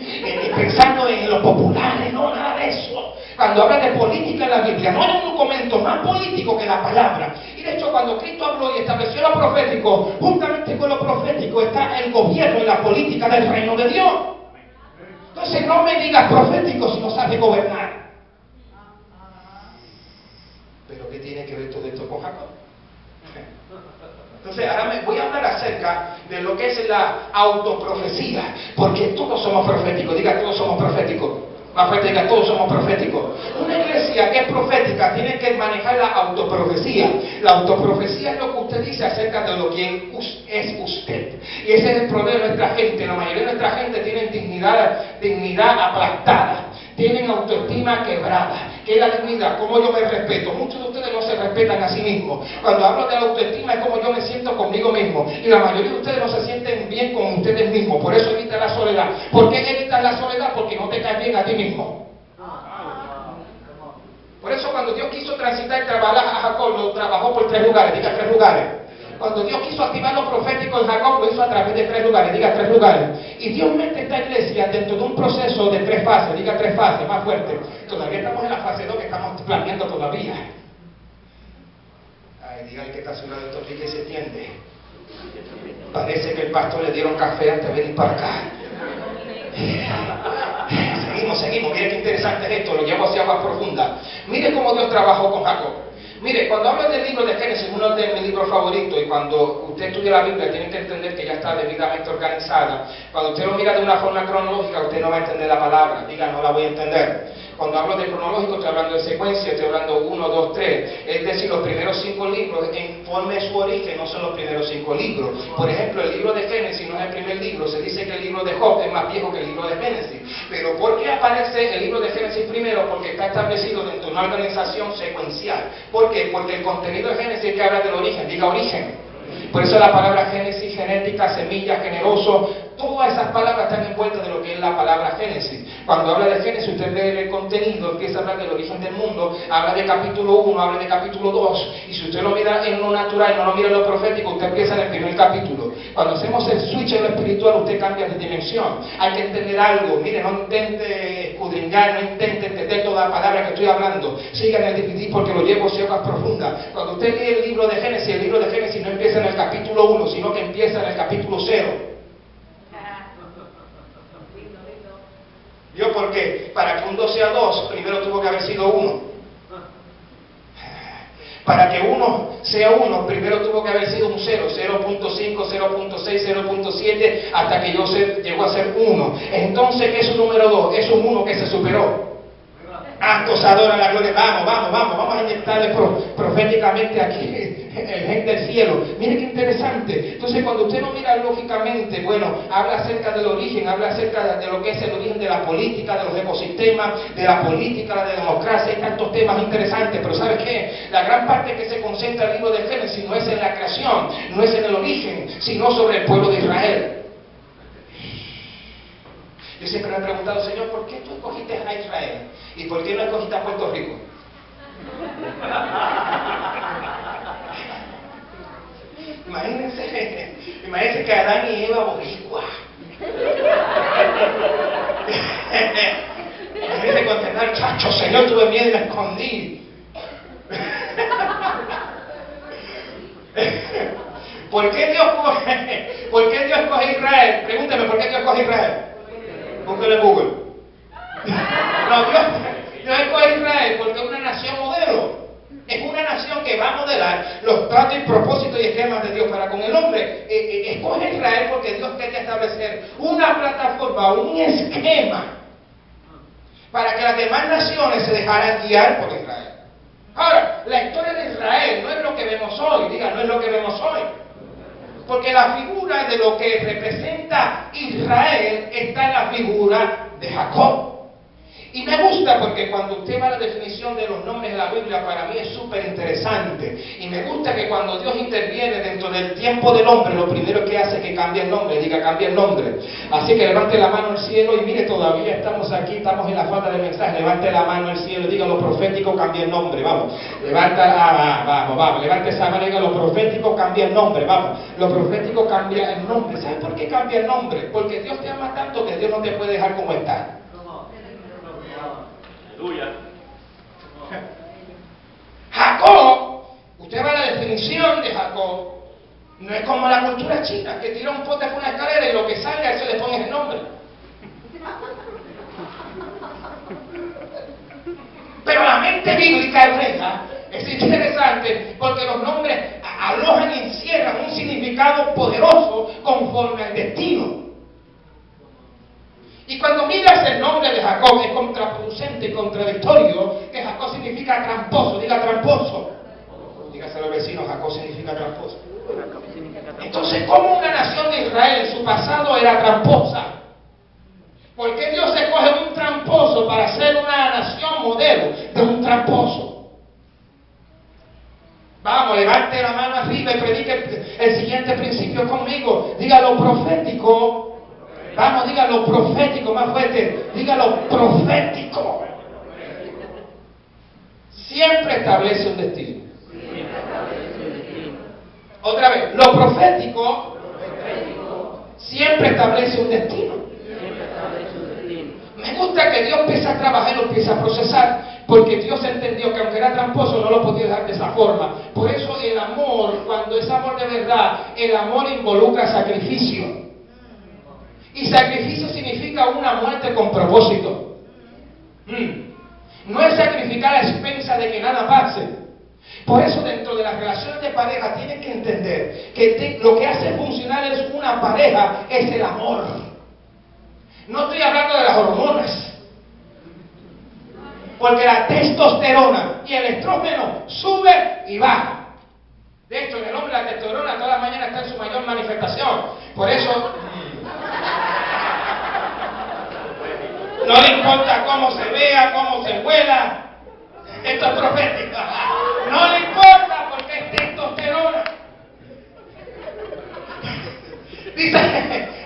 pensando en los populares, no, nada de eso. Cuando habla de política en la Biblia, no hay un documento más político que la palabra. Y de hecho, cuando Cristo habló y estableció lo profético, juntamente con lo profético está el gobierno y la política del reino de Dios. Entonces no me digas profético si no sabes gobernar. ¿Pero qué tiene que ver todo esto con Jacob? Entonces ahora me voy a hablar acerca de lo que es la autoprofecía, porque todos somos proféticos. Diga, todos somos proféticos. Más fuerte, diga, todos somos proféticos. Una iglesia que es profética tiene que manejar la autoprofecía. La autoprofecía es lo que usted dice acerca de lo que es usted. Y ese es el problema de nuestra gente. La mayoría de nuestra gente tiene dignidad aplastada. Tienen autoestima quebrada. ¿Qué es la dignidad? ¿Cómo yo me respeto? Muchos de ustedes no se respetan a sí mismos. Cuando hablo de la autoestima es como yo me siento conmigo mismo. Y la mayoría de ustedes no se sienten bien con ustedes mismos. Por eso evitan la soledad. ¿Por qué evitas la soledad? Porque no te caes bien a ti mismo. Por eso cuando Dios quiso transitar y trabajar a Jacob, lo trabajó por 3 lugares. Diga 3 lugares. Cuando Dios quiso activar lo profético en Jacob, lo hizo a través de 3 lugares. Diga 3 lugares. Y Dios mete esta iglesia dentro de un proceso de 3 fases. Diga 3 fases, más fuerte. Todavía estamos en la fase 2 que estamos planeando todavía. Ay, diga el que está a su lado, esto sí que se entiende. Parece que el pastor le dieron café antes de venir para acá. Seguimos. Mire qué interesante es esto, lo llevo hacia aguas profundas. Mire cómo Dios trabajó con Jacob. Mire, cuando hablo del libro de Génesis, uno de mis libros favoritos, y cuando usted estudia la Biblia tiene que entender que ya está debidamente organizada. Cuando usted lo mira de una forma cronológica, usted no va a entender la palabra. Diga, no la voy a entender. Cuando hablo de cronológico, estoy hablando de secuencia, estoy hablando 1, 2, 3. Es decir, los primeros 5 libros, en forma de su origen, no son los primeros 5 libros. Por ejemplo, el libro de Génesis no es el primer libro. Se dice que el libro de Job es más viejo que el libro de Génesis. Pero ¿por qué aparece el libro de Génesis primero? Porque está establecido dentro de una organización secuencial. ¿Por qué? Porque el contenido de Génesis que habla del origen. Diga origen. Por eso la palabra Génesis, genética, semilla, generoso, todas esas palabras están envueltas de lo que es la palabra Génesis. Cuando habla de Génesis, usted ve el contenido, empieza a hablar del origen del mundo, habla de capítulo 1, habla de capítulo 2, y si usted lo mira en lo natural y no lo mira en lo profético, usted empieza en el primer capítulo. Cuando hacemos el switch en lo espiritual, usted cambia de dimensión. Hay que entender algo. Mire, no intente escudriñar, no intente entender toda la palabra que estoy hablando. Siga en el DVD porque lo llevo hacia aguas profundas. Cuando usted lee el libro de Génesis no empieza en el capítulo 1, sino que empieza en el capítulo 0. ¿Vio por qué? Para que un 2 sea 2, primero tuvo que haber sido 1. Para que 1 sea 1, primero tuvo que haber sido un 0, 0.5, 0.6, 0.7, hasta que llegó a ser 1. Entonces, ¿qué es un número 2? Es un 1 que se superó. Santos adoran la gloria. Vamos a inyectarle proféticamente aquí el gen del cielo. Mire qué interesante. Entonces, cuando usted lo mira lógicamente, bueno, habla acerca del origen, habla acerca de lo que es el origen de la política, de los ecosistemas, de la política, de la democracia. Hay tantos temas interesantes, pero ¿sabe qué? La gran parte que se concentra el libro de Génesis no es en la creación, no es en el origen, sino sobre el pueblo de Israel. Yo siempre me he preguntado, Señor, ¿por qué tú escogiste a Israel? ¿Y por qué no escogiste a Puerto Rico? Imagínense que Adán y Eva boricua. Imagínense contestar, chacho, Señor, tuve miedo y me escondí. ¿Por qué Dios escoge a Israel? Pregúnteme, ¿por qué Dios escoge a Israel? Búsquelo en Google. No, Dios escoge a Israel porque es una nación modelo. Es una nación que va a modelar los tratos y propósitos y esquemas de Dios para con el hombre. Escoge a Israel porque Dios quería establecer una plataforma, un esquema para que las demás naciones se dejaran guiar por Israel. Ahora, la historia de Israel no es lo que vemos hoy, diga, no es lo que vemos hoy. Porque la figura de lo que representa Israel está en la figura de Jacob. Y me gusta porque cuando usted va a la definición de los nombres de la Biblia, para mí es súper interesante. Y me gusta que cuando Dios interviene dentro del tiempo del hombre, lo primero que hace es que cambia el nombre, diga cambia el nombre. Así que levante la mano al cielo y mire, todavía estamos aquí, estamos en la falta de mensaje. Levante la mano al cielo y diga lo profético cambia el nombre, vamos. Vamos, levante esa mano y diga lo profético cambia el nombre, vamos. Lo profético cambia el nombre. ¿Sabes por qué cambia el nombre? Porque Dios te ama tanto que Dios no te puede dejar como está. Aleluya. Jacob, usted va a la definición de Jacob, no es como la cultura china, que tira un pote por una escalera y lo que salga, eso le pones el nombre. Pero la mente bíblica hebrea es interesante porque los nombres alojan y encierran un significado poderoso conforme al destino. Y cuando miras el nombre de Jacob es contraproducente y contradictorio, que Jacob significa tramposo, diga tramposo. Dígaselo al vecino, Jacob significa tramposo. Entonces, ¿cómo una nación de Israel en su pasado era tramposa? ¿Por qué Dios escoge un tramposo para ser una nación modelo de un tramposo? Vamos, levante la mano arriba y predique el siguiente principio conmigo. Diga lo profético. Vamos, diga lo profético más fuerte. Diga lo profético. Siempre establece un destino. Otra vez, lo profético siempre establece un destino. Me gusta que Dios empieza a trabajar y lo empieza a procesar, porque Dios entendió que aunque era tramposo no lo podía dejar de esa forma. Por eso el amor, cuando es amor de verdad, el amor involucra sacrificio. Y sacrificio significa una muerte con propósito. No es sacrificar a expensa de que nada pase. Por eso dentro de las relaciones de pareja tienes que entender que lo que hace funcionar es una pareja, es el amor. No estoy hablando de las hormonas. Porque la testosterona y el estrógeno sube y baja. De hecho, en el hombre la testosterona todas las mañanas está en su mayor manifestación. Por eso no le importa cómo se vea, cómo se huela. Esto es profético. No le importa porque es testosterona.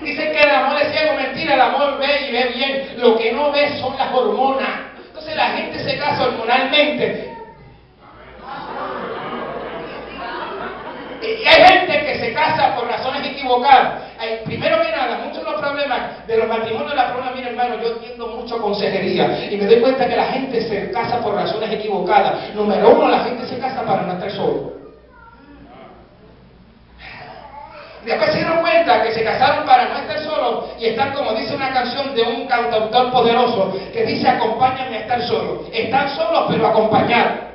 Dicen que el amor es ciego, mentira, el amor ve y ve bien. Lo que no ve son las hormonas. Entonces la gente se casa hormonalmente. Y hay gente que se casa por razones equivocadas. Primero que nada, muchos de los problemas de los matrimonios, la problema, mira hermano, yo entiendo mucho consejería y me doy cuenta que la gente se casa por razones equivocadas. Número uno, la gente se casa para no estar solo. Después se dieron cuenta que se casaron para no estar solos y están, como dice una canción de un cantautor poderoso que dice, acompáñame a estar solo. Están solos pero acompañados.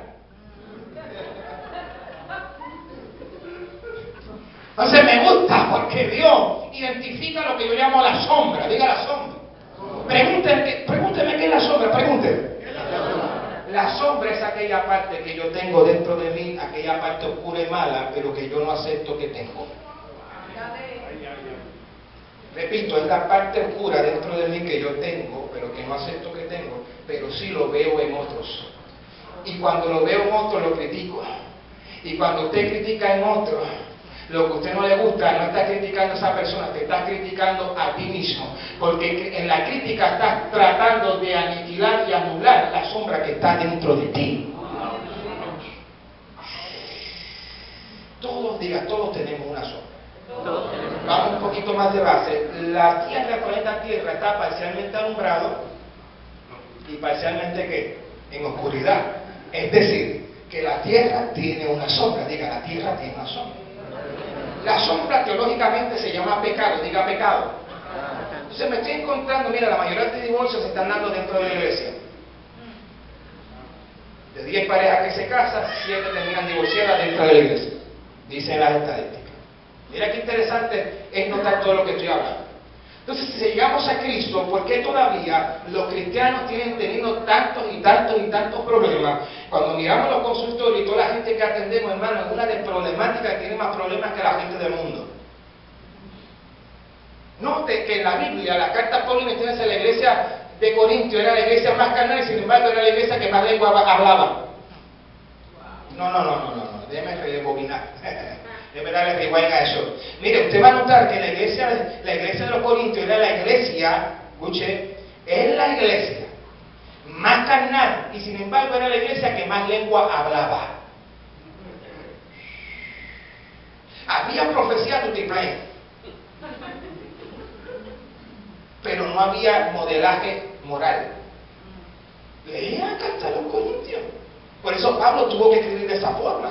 Entonces me gusta porque Dios identifica lo que yo llamo la sombra. Diga la sombra. Pregúnteme qué es la sombra, pregúnteme. La sombra es aquella parte que yo tengo dentro de mí, aquella parte oscura y mala, pero que yo no acepto que tengo. Repito, es la parte oscura dentro de mí que yo tengo, pero que no acepto que tengo, pero sí lo veo en otros. Y cuando lo veo en otros, lo critico. Y cuando usted critica en otros, lo que a usted no le gusta, no está criticando a esa persona, te estás criticando a ti mismo, porque en la crítica estás tratando de aniquilar y anular la sombra que está dentro de ti. Todos, diga, todos tenemos una sombra. Vamos un poquito más de base. La Tierra, el planeta Tierra, está parcialmente alumbrado y parcialmente ¿qué? En oscuridad. Es decir, que la Tierra tiene una sombra. Diga, la Tierra tiene una sombra. La sombra teológicamente se llama pecado. Diga, pecado. Entonces me estoy encontrando, mira, la mayoría de divorcios se están dando dentro de la iglesia. De 10 parejas que se casan, 7 terminan divorciadas dentro de la iglesia. Dicen las estadísticas. Mira qué interesante es notar todo lo que estoy hablando. Entonces, si llegamos a Cristo, ¿por qué todavía los cristianos tienen tenido tantos y tantos y tantos problemas? Cuando miramos los consultorios y toda la gente que atendemos, hermano, es una de problemáticas que tiene más problemas que la gente del mundo. Note que en la Biblia, la carta Pablo a la iglesia de Corintio era la iglesia más carnal y sin embargo era la iglesia que más lengua hablaba. No, déjeme rebobinar. Déjeme darle rewind a eso. Mire, usted va a notar que la iglesia de los Corintios era la iglesia, escuche, es la iglesia más carnal y sin embargo era la iglesia que más lengua hablaba. Había profecía multiplayer, pero no había modelaje moral. Leía carta a los Corintios. Por eso Pablo tuvo que escribir de esa forma.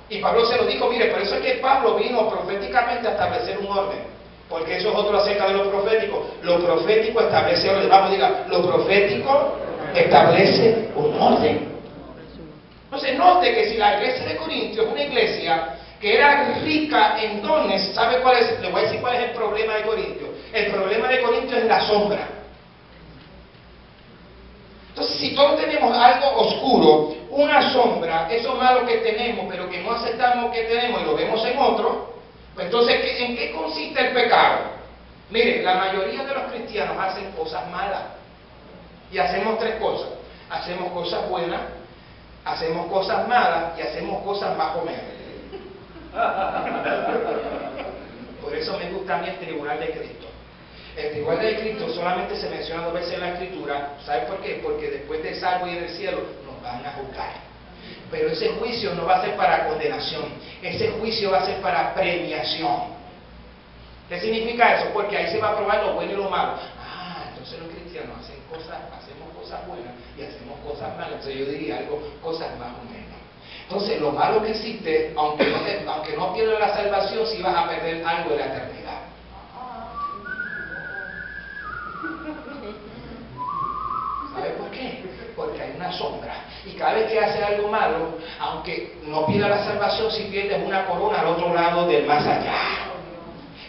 Y Pablo se lo dijo, mire, por eso es que Pablo vino proféticamente a establecer un orden. Porque eso es otro acerca de lo profético. Lo profético establece orden. Vamos, diga, lo profético establece un orden. Entonces, note que si la iglesia de Corintios es una iglesia que era rica en dones, ¿sabe cuál es? Le voy a decir cuál es el problema de Corintios. El problema de Corintios es la sombra. Entonces, si todos tenemos algo oscuro, una sombra, eso malo que tenemos, pero que no aceptamos que tenemos y lo vemos en otro, pues entonces, ¿en qué consiste el pecado? Mire, la mayoría de los cristianos hacen cosas malas. Y hacemos 3 cosas. Hacemos cosas buenas, hacemos cosas malas y hacemos cosas más o menos. Por eso me gusta a mí el tribunal de Cristo. El tribunal de Cristo solamente se menciona 2 veces en la Escritura. ¿Sabe por qué? Porque después del salvo y del cielo nos van a juzgar. Pero ese juicio no va a ser para condenación. Ese juicio va a ser para premiación. ¿Qué significa eso? Porque ahí se va a probar lo bueno y lo malo. Entonces los cristianos hacemos cosas buenas y hacemos cosas malas. Entonces yo diría algo, cosas más o menos. Entonces lo malo que existe, aunque no pierdas la salvación, sí vas a perder algo de la eternidad. ¿Sabe por qué? Porque hay una sombra. Y cada vez que hace algo malo, aunque no pierda la salvación, si pierdes una corona al otro lado del más allá.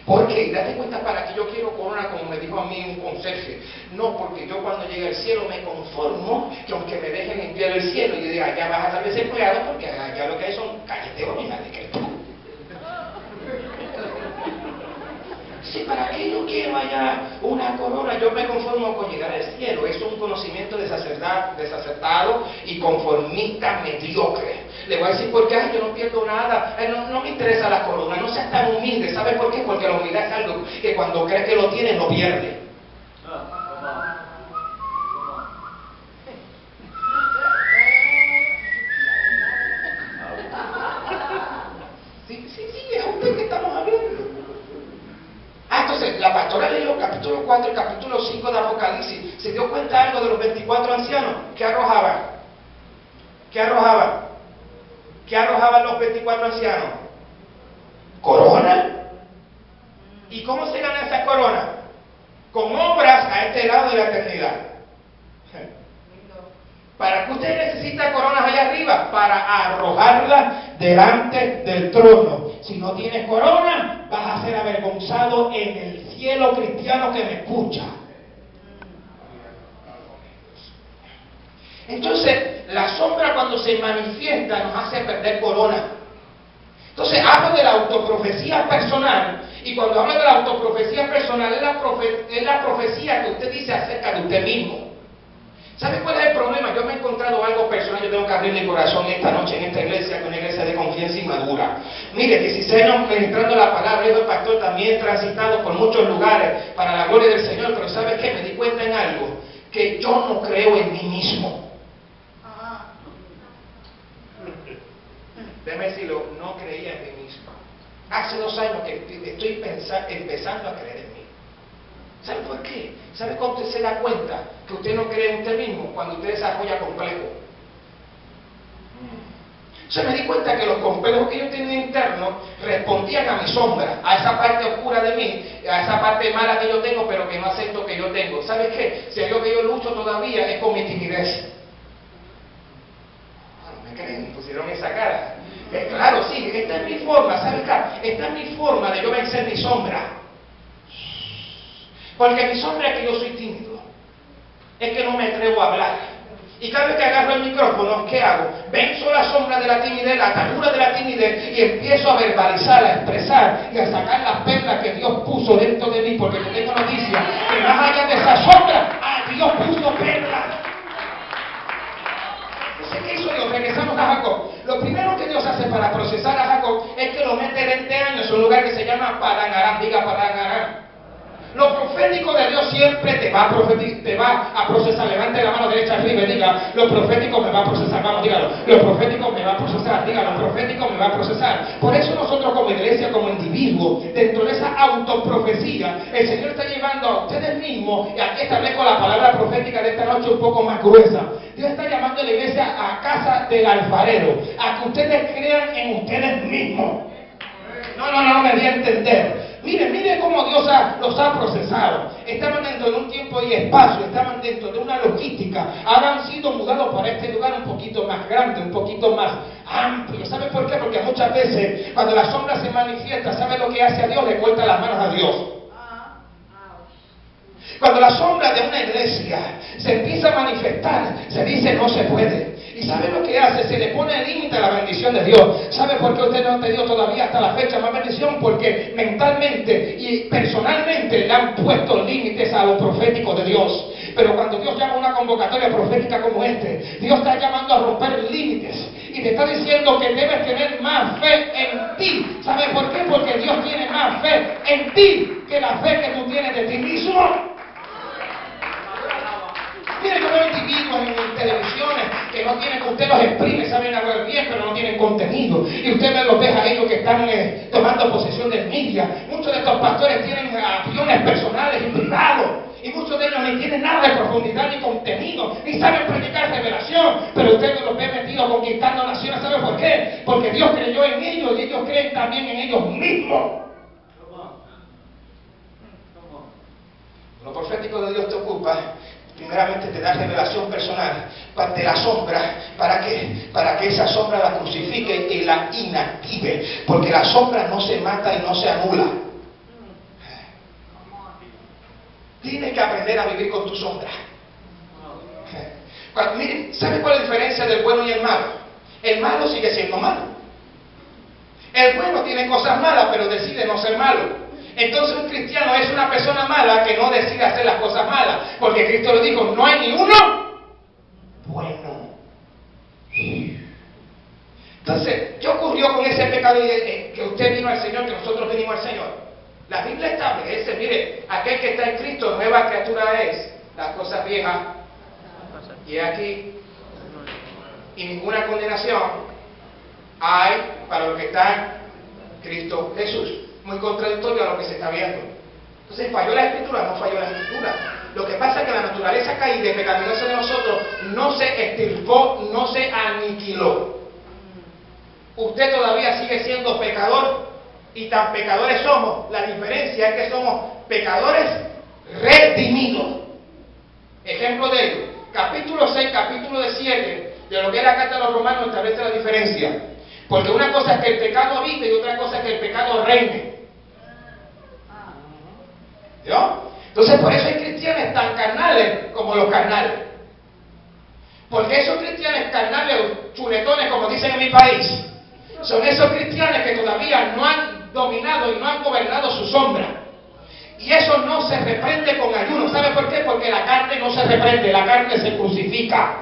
¿Por qué? Date cuenta, para que yo quiero corona, como me dijo a mí un conserje. No, porque yo cuando llegue al cielo me conformo que aunque me dejen limpiar el cielo, y yo diga, ya vas a estar desempleado, porque allá lo que hay son calleteros ni nada de que tú. Si para qué yo quiero allá una corona, yo me conformo con llegar al cielo. Eso es un conocimiento desacertado y conformista mediocre. Le voy a decir por qué, yo no pierdo nada, no me interesa la corona, no seas tan humilde. ¿Sabe por qué? Porque la humildad es algo que cuando crees que lo tienes, lo pierdes. Sí, es a usted que estamos hablando. Entonces, la pastora leyó el capítulo 4 y el capítulo 5 de Apocalipsis. ¿Se dio cuenta algo de los 24 ancianos? ¿Qué arrojaban? ¿Qué arrojaban? ¿Qué arrojaban los 24 ancianos? ¿Corona? ¿Y cómo se gana esa corona? Con obras a este lado de la eternidad. ¿Para qué usted necesita coronas allá arriba? Para arrojarlas delante del trono. Si no tienes corona, vas a ser avergonzado en el cielo, cristiano que me escucha. Entonces, la sombra cuando se manifiesta nos hace perder corona. Entonces, hablo de la autoprofecía personal. Y cuando hablo de la autoprofecía personal, es la profecía que usted dice acerca de usted mismo. ¿Sabe cuál es el problema? Yo me he encontrado algo personal. Yo tengo que abrir mi corazón esta noche en esta iglesia, que es una iglesia de confianza inmadura. Mire, 16 años ministrando la palabra, yo, pastor, también he transitado por muchos lugares para la gloria del Señor, pero ¿sabes qué? Me di cuenta en algo, que yo no creo en mí mismo. Déjame decirlo, no creía en mí mismo. Hace 2 años que estoy empezando a creer en mí. ¿Sabe por qué? ¿Sabe cuándo usted se da cuenta que usted no cree en usted mismo? Cuando usted desarrolla complejo. Yo me di cuenta que los complejos que yo tenía internos respondían a mi sombra, a esa parte oscura de mí, a esa parte mala que yo tengo, pero que no acepto que yo tengo. ¿Sabes qué? Si hay algo que yo lucho todavía es con mi timidez. No me creen, pusieron esa cara. Claro, sí, esta es mi forma, ¿sabes qué? Esta es mi forma de yo vencer mi sombra. Porque mi sombra es que yo soy tímido, es que no me atrevo a hablar. Y cada vez que agarro el micrófono, ¿qué hago? Venzo la sombra de la timidez, la atadura de la timidez, y empiezo a verbalizar, a expresar y a sacar las perlas que Dios puso dentro de mí, porque yo tengo noticia que más allá de esa sombra, Dios puso perlas. Entonces, ¿qué hizo Dios? Regresamos a Jacob. Lo primero que Dios hace para procesar a Jacob es que lo mete 20 años en un lugar que se llama Padán Aram. Diga Padán Aram. Lo profético de Dios siempre te va a procesar. Levante la mano derecha arriba y diga, lo profético me va a procesar. Vamos, dígalo. Lo profético me va a procesar. Diga, lo profético me va a procesar. Por eso nosotros como iglesia, como individuos, dentro de esa autoprofecía, el Señor está llevando a ustedes mismos, y aquí establezco la palabra profética de esta noche un poco más gruesa. Dios está llamando a la iglesia a casa del alfarero, a que ustedes crean en ustedes mismos. No me voy a entender. Mire cómo Dios los ha procesado. Estaban dentro de un tiempo y espacio, estaban dentro de una logística. Habrán sido mudados para este lugar un poquito más grande, un poquito más amplio. ¿Sabe por qué? Porque muchas veces cuando la sombra se manifiesta, ¿sabe lo que hace a Dios? Le corta las manos a Dios. Cuando la sombra de una iglesia se empieza a manifestar, se dice no se puede. ¿Y sabe lo que hace? Se le pone límite a la bendición de Dios. ¿Sabe por qué usted no ha tenido todavía hasta la fecha más bendición? Porque mentalmente y personalmente le han puesto límites a lo profético de Dios. Pero cuando Dios llama a una convocatoria profética como este, Dios está llamando a romper límites y te está diciendo que debes tener más fe en ti. ¿Sabe por qué? Porque Dios tiene más fe en ti que la fe que tú tienes de ti mismo. Mire, yo veo individuos en televisiones que no tienen, que usted los exprime, saben hablar bien, pero no tienen contenido. Y usted los ve a ellos que están tomando posesión de media. Muchos de estos pastores tienen aviones personales y privados. Y muchos de ellos ni tienen nada de profundidad ni contenido, ni saben predicar revelación. Pero usted los ve metidos conquistando naciones. ¿Sabe por qué? Porque Dios creyó en ellos y ellos creen también en ellos mismos. Lo profético de Dios te ocupa. Primeramente te da revelación personal de la sombra. ¿Para qué? Para que esa sombra la crucifique y la inactive. Porque la sombra no se mata y no se anula. Tienes que aprender a vivir con tu sombra. Miren, ¿sabe cuál es la diferencia del bueno y el malo? El malo sigue siendo malo. El bueno tiene cosas malas, pero decide no ser malo. Entonces un cristiano es una persona mala que no decide hacer las cosas malas, porque Cristo lo dijo, no hay ni uno bueno. Entonces, ¿qué ocurrió con ese pecado que usted vino al Señor, que nosotros vinimos al Señor? La Biblia establece, mire, aquel que está en Cristo, nueva criatura es, las cosas viejas, y aquí, y ninguna condenación hay para los que están en Cristo Jesús. Muy contradictorio a lo que se está viendo. Entonces, ¿falló la Escritura? No falló la Escritura. Lo que pasa es que la naturaleza caída y pecaminosa de nosotros no se extirpó, no se aniquiló. Usted todavía sigue siendo pecador y tan pecadores somos. La diferencia es que somos pecadores redimidos. Ejemplo de ello, capítulo 6, capítulo 7 de lo que es la carta de los Romanos establece la diferencia. Porque una cosa es que el pecado habite y otra cosa es que el pecado reine. ¿Yo? Entonces por eso hay cristianos tan carnales como los carnales. Porque esos cristianos carnales, chuletones como dicen en mi país, son esos cristianos que todavía no han dominado y no han gobernado su sombra. Y eso no se reprende con ayuno. ¿Sabe por qué? Porque la carne no se reprende, la carne se crucifica.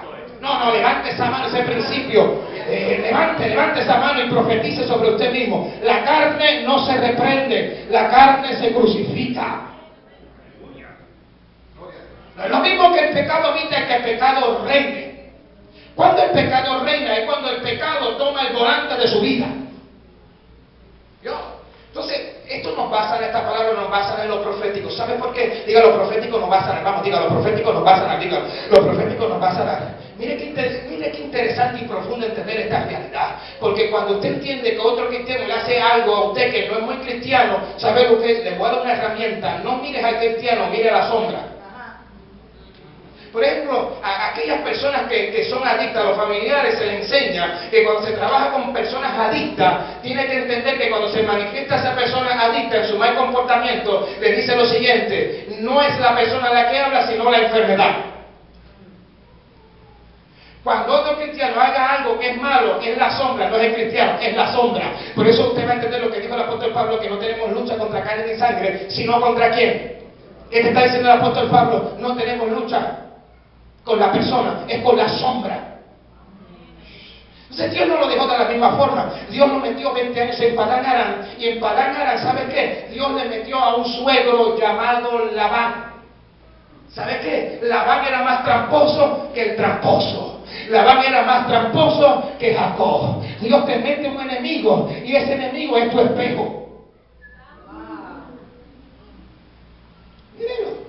No, levante esa mano, ese principio. Levante esa mano y profetice sobre usted mismo. La carne no se reprende, la carne se crucifica. No es lo mismo que el pecado habita que el pecado reine. Cuando el pecado reina es cuando el pecado toma el volante de su vida. Entonces, esto nos va a sanar, esta palabra nos va a sanar en lo profético. ¿Sabe por qué? Diga, lo profético nos va a sanar. Vamos, diga, lo profético nos va a sanar. Diga, lo profético nos va a sanar. Mire qué interesante y profundo entender esta realidad. Porque cuando usted entiende que otro cristiano le hace algo a usted que no es muy cristiano, ¿sabe lo que es? Le voy a dar una herramienta. No mires al cristiano, mire a la sombra. Por ejemplo, a aquellas personas que son adictas, a los familiares se les enseña que cuando se trabaja con personas adictas, tiene que entender que cuando se manifiesta esa persona adicta en su mal comportamiento, le dice lo siguiente: no es la persona la que habla, sino la enfermedad. Cuando otro cristiano haga algo que es malo, es la sombra, no es el cristiano, es la sombra. Por eso usted va a entender lo que dijo el apóstol Pablo, que no tenemos lucha contra carne ni sangre, sino contra ¿quién? ¿Qué te está diciendo el apóstol Pablo? No tenemos lucha con la persona, es con la sombra. Entonces Dios no lo dejó de la misma forma. Dios lo metió 20 años en Padán Aram, y en Padán Aram, ¿sabe qué? Dios le metió a un suegro llamado Labán. ¿Sabe qué? Labán era más tramposo que el tramposo. Labán era más tramposo que Jacob. Dios te mete un enemigo, y ese enemigo es tu espejo. Mírenlo.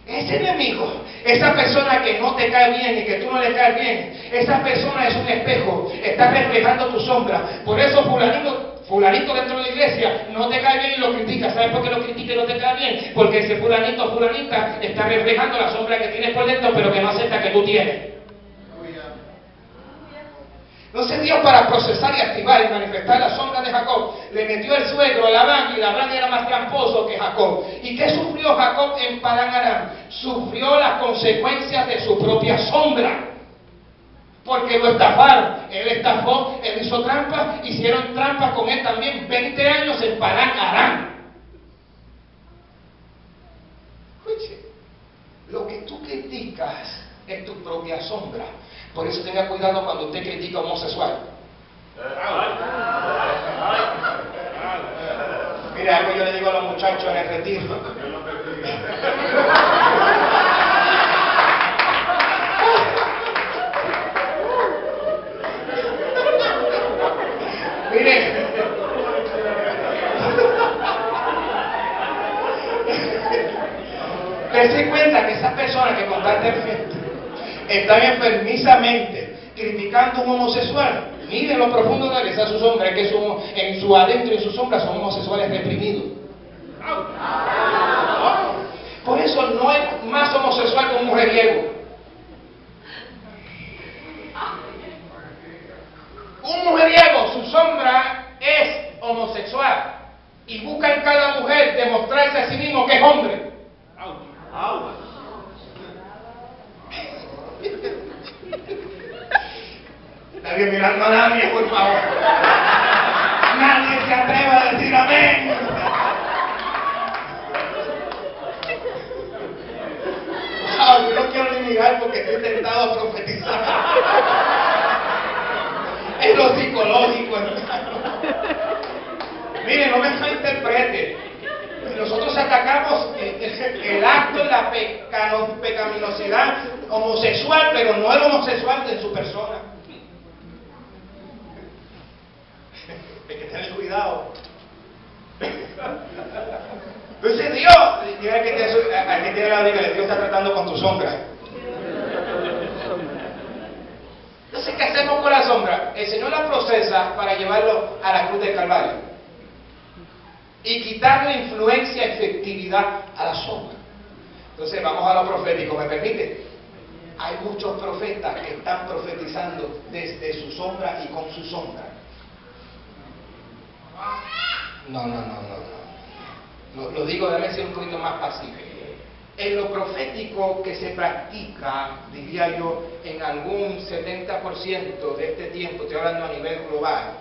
Ese enemigo, esa persona que no te cae bien y que tú no le caes bien, esa persona es un espejo, está reflejando tu sombra. Por eso fulanito dentro de la iglesia no te cae bien y lo critica. ¿Sabes por qué lo critica y no te cae bien? Porque ese fulanito o fulanita está reflejando la sombra que tienes por dentro, pero que no acepta que tú tienes. Entonces Dios, para procesar y activar y manifestar la sombra de Jacob, le metió el suegro a Labán, y Labán era más tramposo que Jacob. ¿Y qué sufrió Jacob en Padán Aram? Sufrió las consecuencias de su propia sombra. Porque lo estafaron. Él estafó, él hizo trampa, hicieron trampa con él también 20 años en Padán Aram. Escuche, lo que tú criticas es tu propia sombra. Por eso tenga cuidado cuando usted critica a un homosexual. Mira, algo yo le digo a los muchachos en el retiro. Mire, dense cuenta que esas personas que constantemente están enfermizamente criticando a un homosexual, miren lo profundo de él, esa es su sombra, es que en su adentro y en su sombra son homosexuales reprimidos. Por eso no es más homosexual que un mujeriego. Un mujeriego, su sombra es homosexual, y busca en cada mujer demostrarse a sí mismo que es hombre. Nadie mirando a nadie, por favor. Nadie se atreva a decir amén. Yo no quiero ni mirar porque estoy tentado a profetizar. Es lo psicológico, hermano. Mire, no me malinterprete. Nosotros atacamos el acto de la pecaminosidad homosexual, pero no el homosexual de su persona. Hay que tener cuidado. Entonces Dios, diga que tiene la Biblia, Dios está tratando con tu sombra. Entonces, ¿qué hacemos con la sombra? El Señor la procesa para llevarlo a la cruz del Calvario y quitarle influencia y efectividad a la sombra. Entonces vamos a lo profético, ¿me permite? Hay muchos profetas que están profetizando desde su sombra y con su sombra. No. Lo digo, déjame ser un poquito más pacífico. En lo profético que se practica, diría yo, en algún 70% de este tiempo, estoy hablando a nivel global,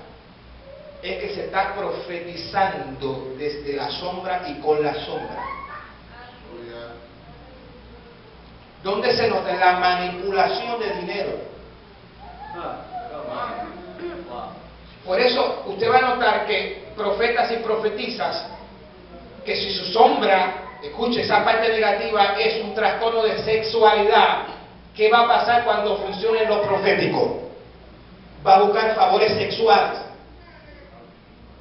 es que se está profetizando desde la sombra y con la sombra. ¿Dónde se nota? En la manipulación de dinero. Por eso usted va a notar que profetas y profetizas, que si su sombra, escuche, esa parte negativa es un trastorno de sexualidad, ¿qué va a pasar cuando funcione lo profético? Va a buscar favores sexuales.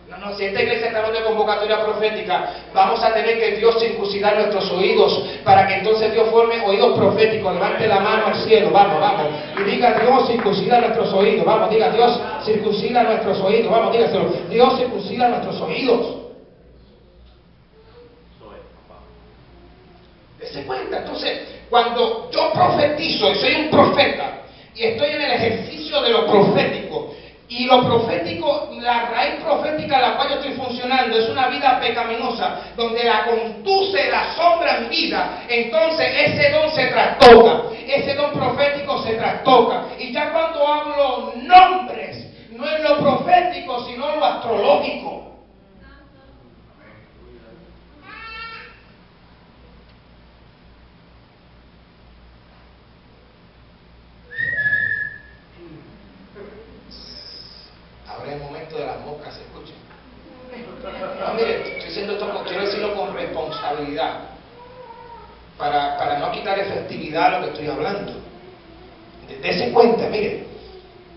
No, si esta iglesia está hablando de convocatoria profética, vamos a tener que Dios circuncidar nuestros oídos para que entonces Dios forme oídos proféticos. Levante la mano al cielo, vamos, vamos. Y diga: Dios circuncida nuestros oídos. Vamos, diga: Dios circuncida nuestros oídos. Vamos, dígaselo: Dios circuncida nuestros oídos. Dese cuenta. Entonces, cuando yo profetizo y soy un profeta y estoy en el ejercicio de lo profético, y lo profético, la raíz profética en la cual yo estoy funcionando es una vida pecaminosa, donde la conduce la sombra en vida, entonces ese don se trastoca, ese don profético se trastoca. Y ya cuando hablo nombres, no es lo profético, sino lo astrológico. Ahora es el momento de las moscas, ¿se escucha? No, mire, estoy diciendo esto, quiero decirlo con responsabilidad, para no quitar efectividad a lo que estoy hablando. Dese cuenta, mire,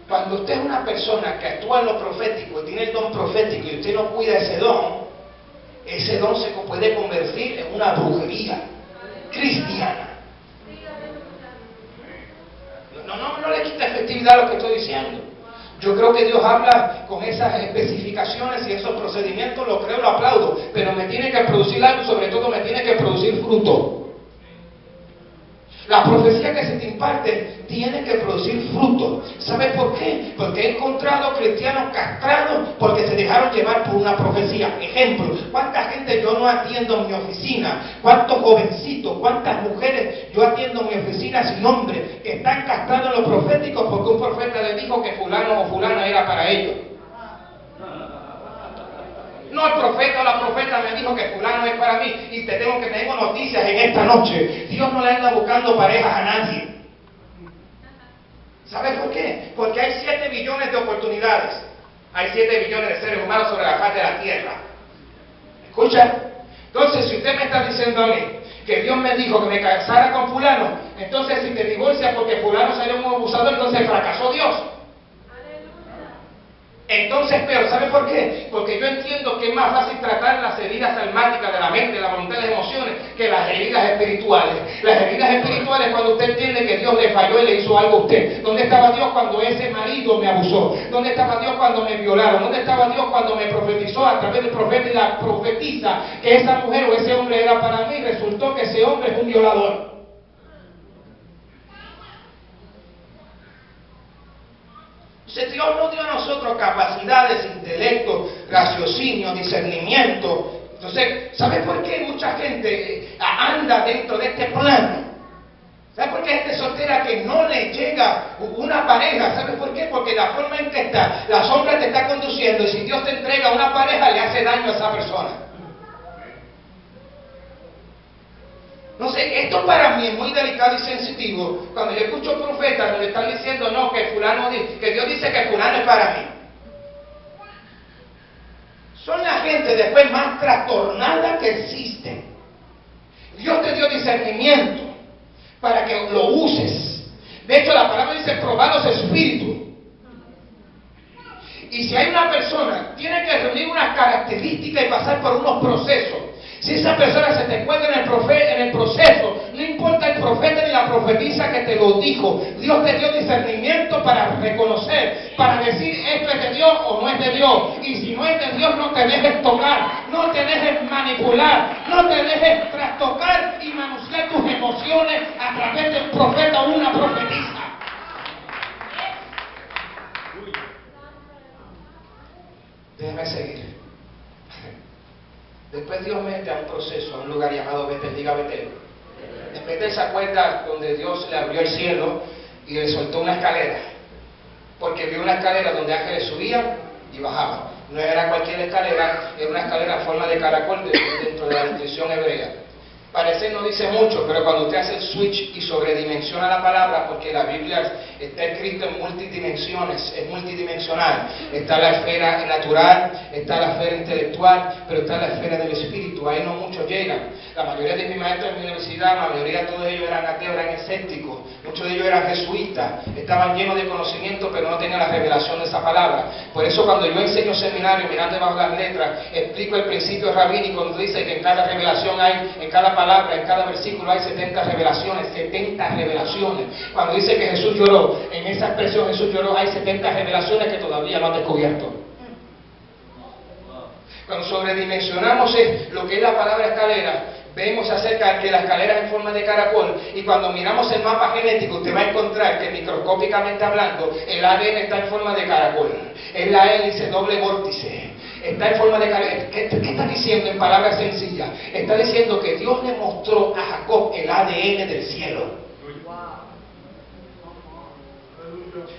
cuando usted es una persona que actúa en lo profético y tiene el don profético y usted no cuida ese don se puede convertir en una brujería cristiana. No le quita efectividad a lo que estoy diciendo. Yo creo que Dios habla con esas especificaciones y esos procedimientos, lo creo, lo aplaudo, pero me tiene que producir algo, sobre todo me tiene que producir fruto. La profecía que se te imparte tiene que producir fruto. ¿Sabe por qué? Porque he encontrado cristianos castrados porque se dejaron llevar por una profecía. Ejemplo, ¿cuánta gente yo no atiendo en mi oficina? ¿Cuántos jovencitos, cuántas mujeres yo atiendo en mi oficina sin nombre que están castrados en lo profético porque un profeta les dijo que fulano o fulana era para ellos? No, el profeta o la profeta me dijo que fulano es para mí y tengo noticias en esta noche. Dios no le anda buscando parejas a nadie. ¿Sabes por qué? Porque hay 7 billones de oportunidades. Hay 7 billones de seres humanos sobre la faz de la tierra. ¿Escucha? Entonces, si usted me está diciendo a mí que Dios me dijo que me casara con fulano, entonces si te divorcias porque fulano sería un abusador, entonces fracasó Dios. Entonces, pero ¿sabe por qué? Porque yo entiendo que es más fácil tratar las heridas almáticas de la mente, la voluntad y las emociones que las heridas espirituales. Las heridas espirituales cuando usted entiende que Dios le falló y le hizo algo a usted. ¿Dónde estaba Dios cuando ese marido me abusó? ¿Dónde estaba Dios cuando me violaron? ¿Dónde estaba Dios cuando me profetizó a través del profeta y la profetiza que esa mujer o ese hombre era para mí? Resultó que ese hombre es un violador. Entonces Dios nos dio a nosotros capacidades, intelecto, raciocinio, discernimiento. Entonces, ¿sabe por qué mucha gente anda dentro de este plano? ¿Sabe por qué hay gente soltera que no le llega una pareja? ¿Sabe por qué? Porque la forma en que está, la sombra te está conduciendo y si Dios te entrega una pareja le hace daño a esa persona. No sé, esto para mí es muy delicado y sensitivo. Cuando yo escucho profetas donde están diciendo no, que fulano, que Dios dice que fulano es para mí. Son la gente después más trastornada que existen. Dios te dio discernimiento para que lo uses. De hecho, la palabra dice probar los espíritus. Y si hay una persona, tiene que reunir unas características y pasar por unos procesos. Si esa persona se te encuentra en el proceso, no importa el profeta ni la profetisa que te lo dijo, Dios te dio discernimiento para reconocer, para decir esto es de Dios o no es de Dios. Y si no es de Dios, no te dejes tocar, no te dejes manipular, no te dejes trastocar y manosear tus emociones a través de un profeta o una profetisa. Déjeme seguir. Después Dios mete a un proceso, a un lugar llamado Betel, diga Betel. En Betel se acuerda donde Dios le abrió el cielo y le soltó una escalera. Porque vio una escalera donde ángeles subían y bajaban. No era cualquier escalera, era una escalera en forma de caracol dentro de la descripción hebrea. Parecer no dice mucho, pero cuando usted hace el switch y sobredimensiona la palabra, porque la Biblia está escrita en multidimensiones, es multidimensional. Está la esfera natural, está la esfera intelectual, pero está la esfera del espíritu. Ahí no muchos llegan. La mayoría de mis maestros en mi universidad, la mayoría de todos ellos eran ateos, eran escépticos. Muchos de ellos eran jesuitas, estaban llenos de conocimiento, pero no tenían la revelación de esa palabra. Por eso cuando yo enseño seminario, mirando debajo las letras, explico el principio rabínico, donde dice que en cada revelación hay, en cada palabra, en cada versículo hay 70 revelaciones, 70 revelaciones. Cuando dice que Jesús lloró, en esa expresión Jesús lloró, hay 70 revelaciones que todavía no han descubierto. Cuando sobredimensionamos lo que es la palabra escalera, vemos acerca de que la escalera es en forma de caracol, y cuando miramos el mapa genético usted va a encontrar que microscópicamente hablando el ADN está en forma de caracol, es la hélice doble vórtice, está en forma de caracol. ¿Qué está diciendo en palabras sencillas? Está diciendo que Dios le mostró a Jacob el ADN del cielo.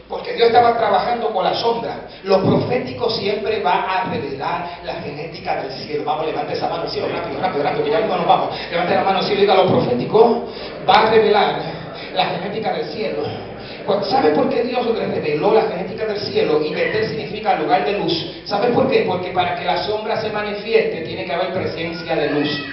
Porque Dios estaba trabajando con la sombra. Lo profético siempre va a revelar la genética del cielo. Vamos, levante esa mano al cielo, rápido, que ya mismo nos vamos. Levante la mano al cielo y diga: lo profético va a revelar la genética del cielo. ¿Sabe por qué Dios le reveló la genética del cielo? Y Betel significa lugar de luz. ¿Sabe por qué? Porque para que la sombra se manifieste tiene que haber presencia de luz.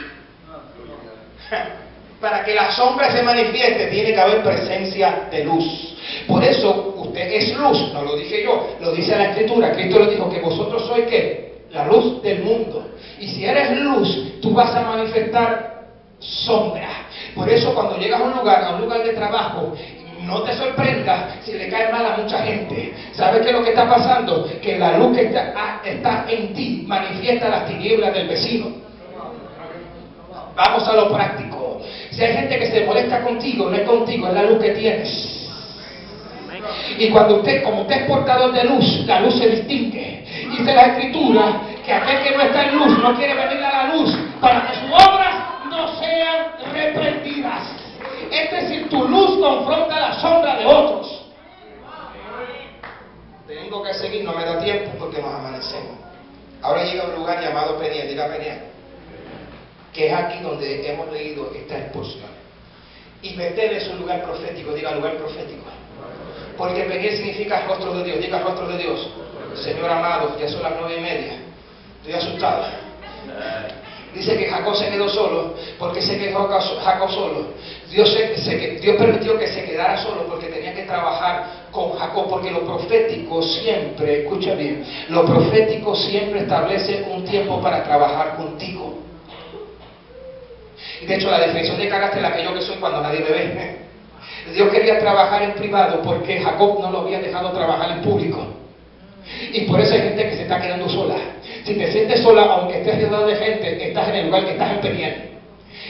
Para que la sombra se manifieste tiene que haber presencia de luz. Por eso usted es luz, no lo dije yo, lo dice la Escritura. Cristo le dijo que vosotros sois ¿qué? La luz del mundo. Y si eres luz, tú vas a manifestar sombra. Por eso cuando llegas a un lugar de trabajo, no te sorprendas si le cae mal a mucha gente. ¿Sabes qué es lo que está pasando? Que la luz que está en ti manifiesta las tinieblas del vecino. Vamos a lo práctico. Si hay gente que se molesta contigo, no es contigo, es la luz que tienes. Y cuando como usted es portador de luz, la luz se distingue. Dice la Escritura que aquel que no está en luz no quiere venir a la luz para que sus obras no sean reprendidas. Es decir, tu luz confronta la sombra de otros. Tengo que seguir, no me da tiempo porque nos amanecemos. Ahora llega un lugar llamado Peniel, diga Peniel, que es aquí donde hemos leído esta exposición. Y Betel es un lugar profético, diga lugar profético. Porque Peniel significa rostro de Dios, diga rostro de Dios. Señor amado, ya son las 9:30, estoy asustado. Dice que Jacob se quedó solo. ¿Por qué se quedó Jacob solo? Dios permitió que se quedara solo porque tenía que trabajar con Jacob, porque lo profético siempre, escucha bien, lo profético siempre establece un tiempo para trabajar contigo. Y de hecho la definición de carácter es la que yo que soy cuando nadie me ve. Dios quería trabajar en privado porque Jacob no lo había dejado trabajar en público. Y por eso hay gente que se está quedando sola. Si te sientes sola, aunque estés rodeado de gente, estás en el lugar que estás en Peniel.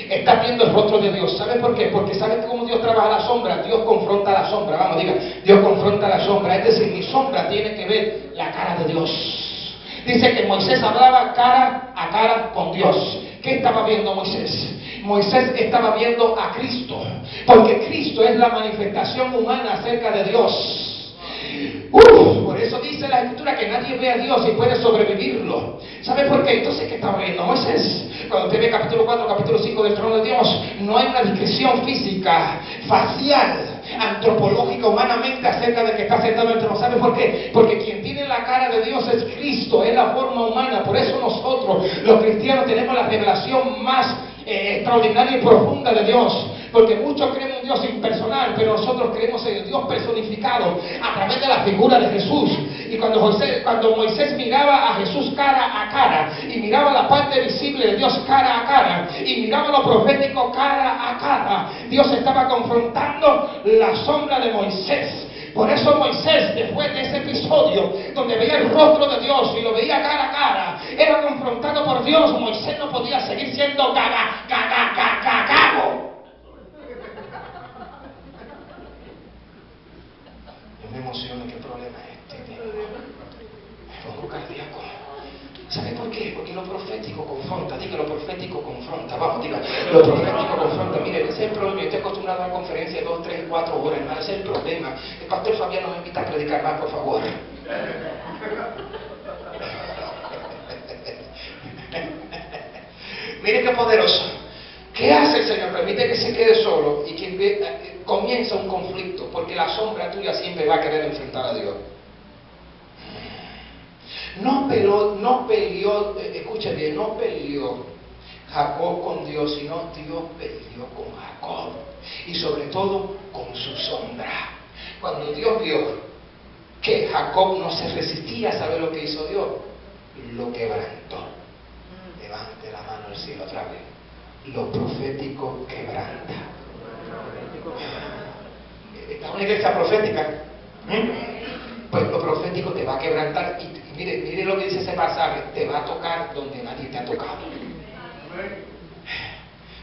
Estás viendo el rostro de Dios. ¿Sabes por qué? Porque ¿sabes cómo Dios trabaja la sombra? Dios confronta la sombra. Vamos, diga, Dios confronta la sombra. Es decir, mi sombra tiene que ver la cara de Dios. Dice que Moisés hablaba cara a cara con Dios. ¿Qué estaba viendo Moisés? Moisés estaba viendo a Cristo, porque Cristo es la manifestación humana acerca de Dios. Por eso dice la Escritura que nadie ve a Dios y puede sobrevivirlo. ¿Sabe por qué? Entonces, ¿qué estaba viendo Moisés? Cuando usted ve capítulo 4, capítulo 5 del trono de Dios, no hay una descripción física, facial, antropológica, humanamente acerca de que está sentado en el trono. ¿Sabe por qué? Porque quien tiene la cara de Dios es Cristo, es la forma humana. Por eso nosotros, los cristianos, tenemos la revelación más extraordinaria y profunda de Dios, porque muchos creen en un Dios impersonal, pero nosotros creemos en el Dios personificado a través de la figura de Jesús. Y cuando Moisés miraba a Jesús cara a cara, y miraba la parte visible de Dios cara a cara, y miraba lo profético cara a cara, Dios estaba confrontando la sombra de Moisés. Por eso Moisés, después de ese episodio donde veía el rostro de Dios y lo veía cara a cara, era confrontado por Dios. Moisés no podía seguir siendo gago. Yo me emociono, ¿qué problema es este? Me pongo cardíaco. ¿Sabe por qué? Porque lo profético confronta. Diga, lo profético confronta. Vamos, diga, lo profético confronta. Mire, ese es el problema. Yo estoy acostumbrado a conferencias de 2, 3, 4 horas, hermano. Ese es el problema. El pastor Fabián nos invita a predicar más, por favor. Mire qué poderoso. ¿Qué hace el Señor? Permite que se quede solo y que comienza un conflicto, porque la sombra tuya siempre va a querer enfrentar a Dios. No peleó, escucha bien, no peleó Jacob con Dios, sino Dios peleó con Jacob, y sobre todo con su sombra. Cuando Dios vio que Jacob no se resistía a saber lo que hizo Dios, lo quebrantó. Levante la mano al cielo otra vez. Lo profético quebranta. Esta es una iglesia profética. Pues lo profético te va a quebrantar. Y mire lo que dice ese pasaje: te va a tocar donde nadie te ha tocado.